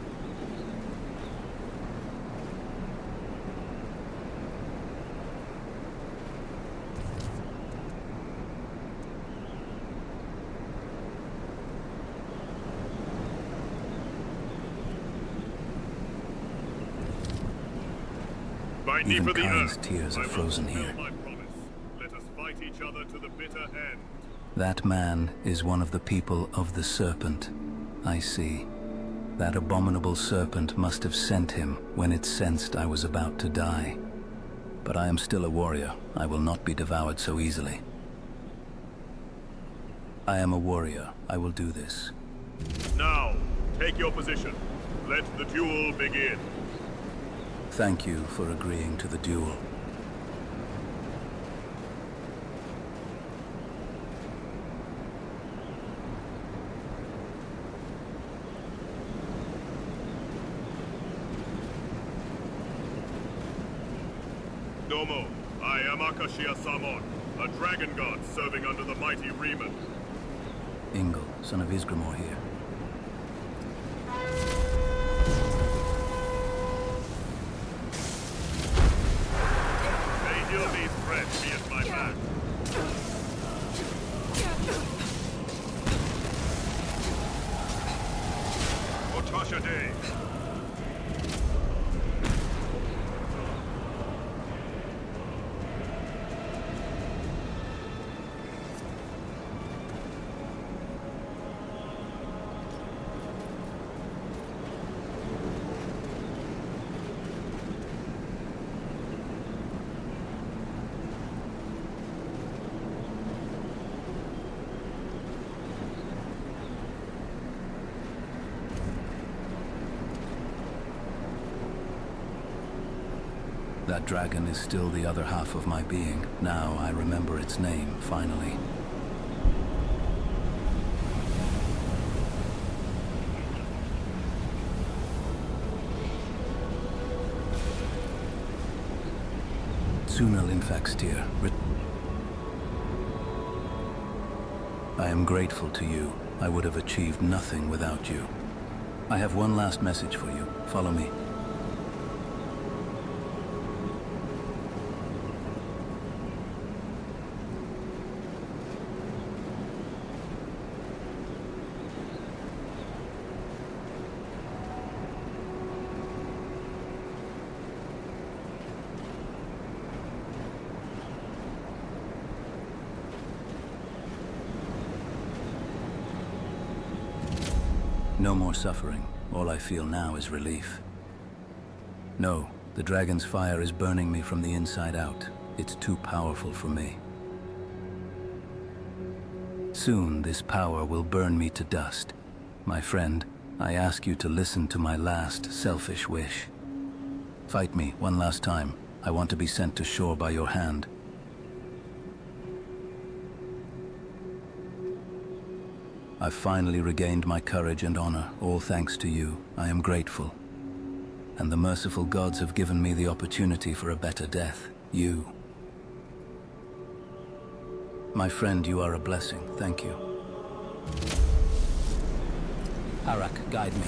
Bind me Even for the Kain's earth. tears are I will frozen fulfill here. my promise. Let us fight each other to the bitter end. That man is one of the people of the serpent. I see. That abominable serpent must have sent him when it sensed I was about to die. But I am still a warrior. I will not be devoured so easily. I am a warrior. I will do this. Now, take your position. Let the duel begin. Thank you for agreeing to the duel. Domo, I am Akashia Samon, a dragon god serving under the mighty Riemann. Ingol, son of Isgramor here. May Hilmi's breath be at my back. Otasha Day. That dragon is still the other half of my being. Now I remember its name, finally. Tsuna Linfaxtir. I am grateful to you. I would have achieved nothing without you. I have one last message for you. Follow me. No more suffering. All I feel now is relief. No, the dragon's fire is burning me from the inside out. It's too powerful for me. Soon this power will burn me to dust. My friend, I ask you to listen to my last selfish wish. Fight me one last time. I want to be sent to shore by your hand. I've finally regained my courage and honor, all thanks to you. I am grateful. And the merciful gods have given me the opportunity for a better death. You. My friend, you are a blessing. Thank you. Harak, guide me.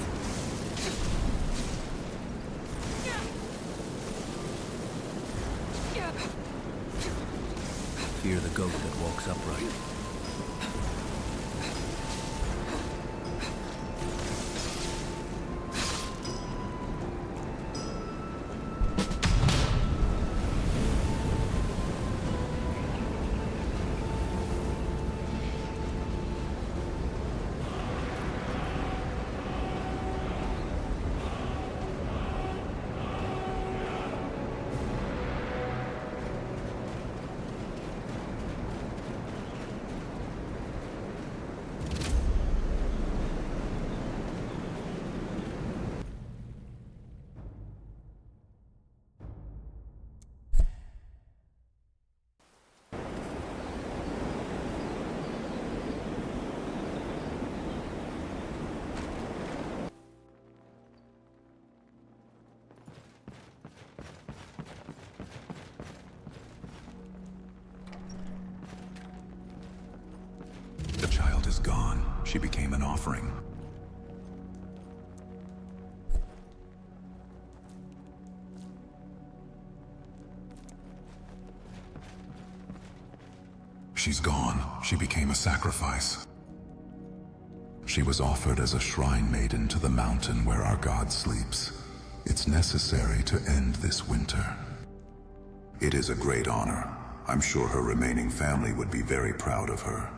Fear the goat that walks upright. she became an offering. She's gone. She became a sacrifice. She was offered as a shrine maiden to the mountain where our god sleeps. It's necessary to end this winter. It is a great honor. I'm sure her remaining family would be very proud of her.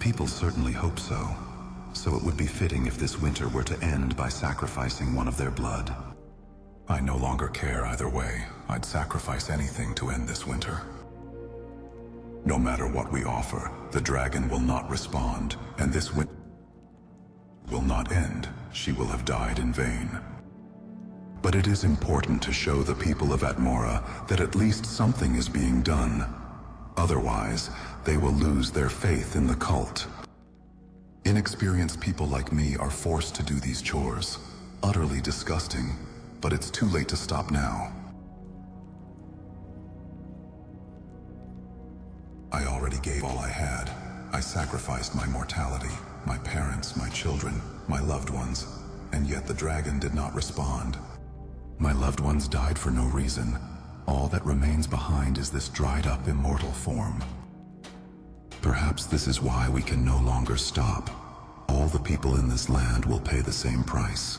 People certainly hope so. So it would be fitting if this winter were to end by sacrificing one of their blood. I no longer care either way. I'd sacrifice anything to end this winter. No matter what we offer, the dragon will not respond, and this winter will not end. She will have died in vain. But it is important to show the people of Atmora that at least something is being done. Otherwise, they will lose their faith in the cult. Inexperienced people like me are forced to do these chores. Utterly disgusting, but it's too late to stop now. I already gave all I had. I sacrificed my mortality, my parents, my children, my loved ones, and yet the dragon did not respond. My loved ones died for no reason. All that remains behind is this dried-up immortal form. Perhaps this is why we can no longer stop. All the people in this land will pay the same price.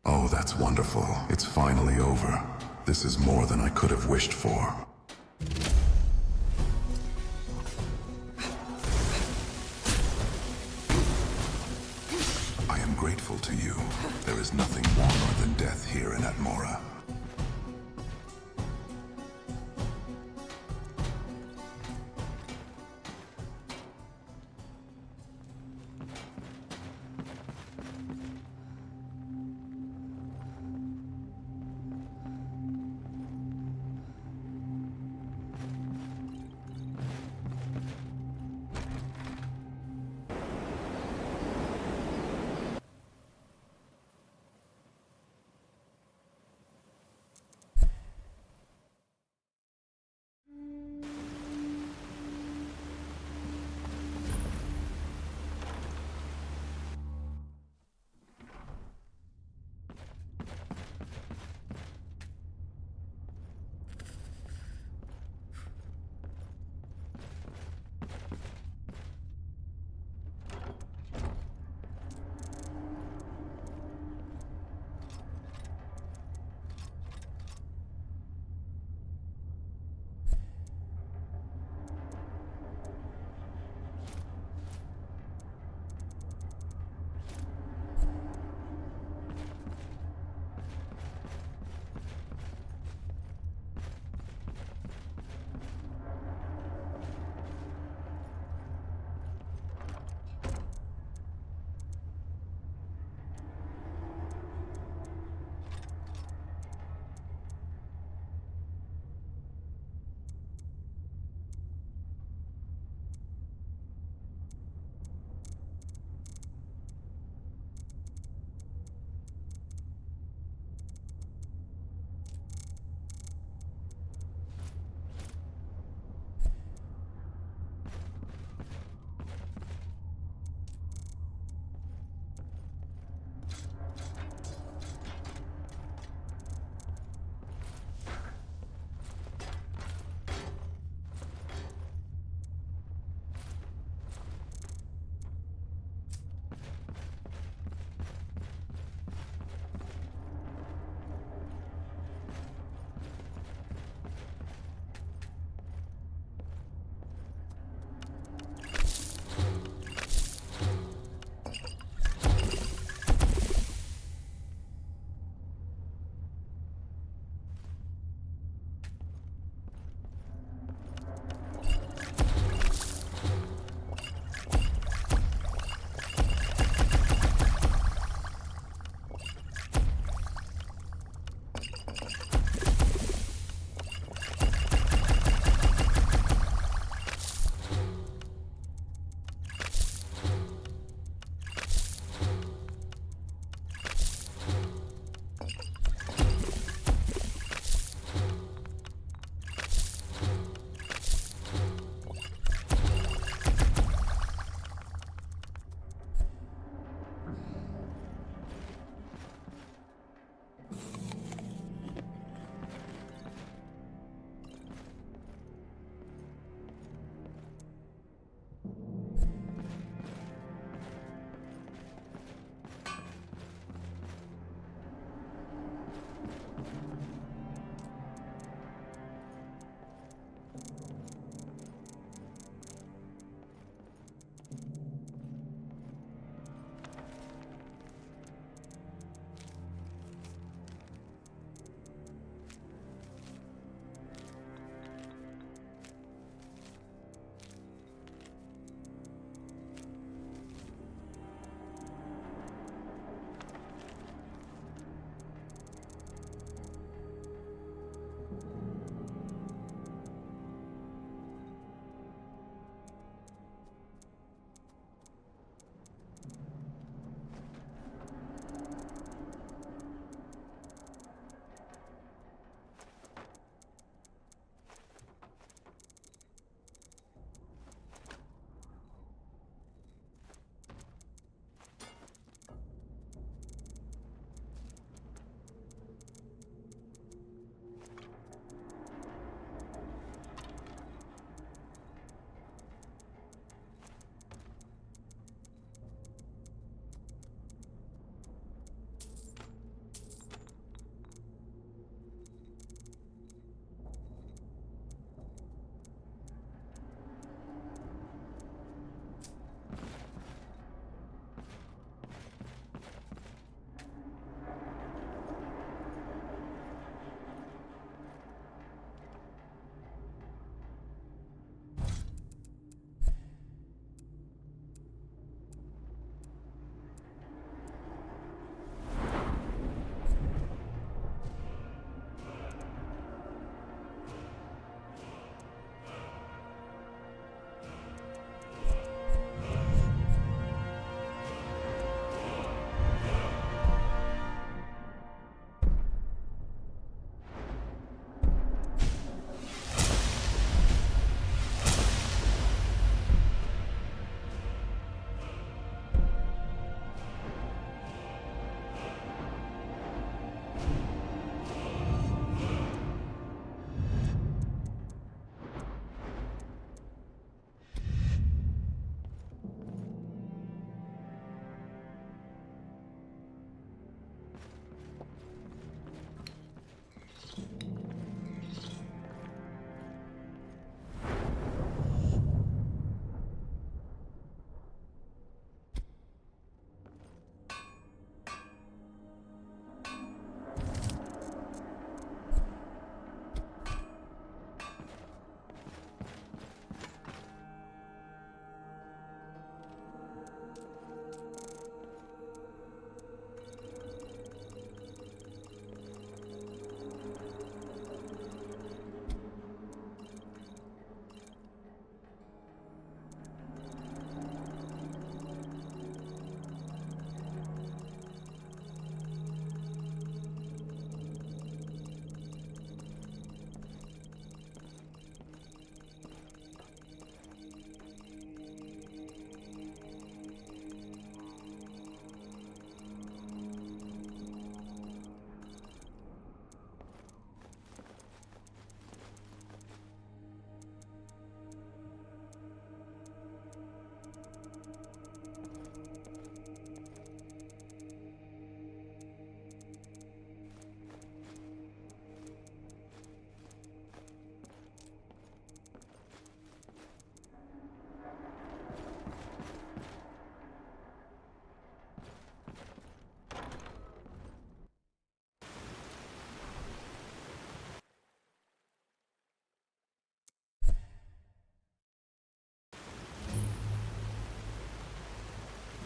Oh, that's wonderful. It's finally over. This is more than I could have wished for. I am grateful to you. There is nothing warmer than death here in Atmora.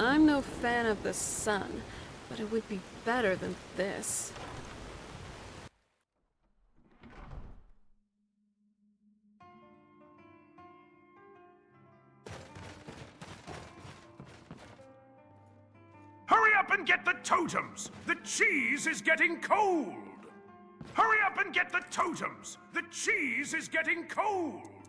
I'm no fan of the sun, but it would be better than this. Hurry up and get the totems! The cheese is getting cold! Hurry up and get the totems! The cheese is getting cold!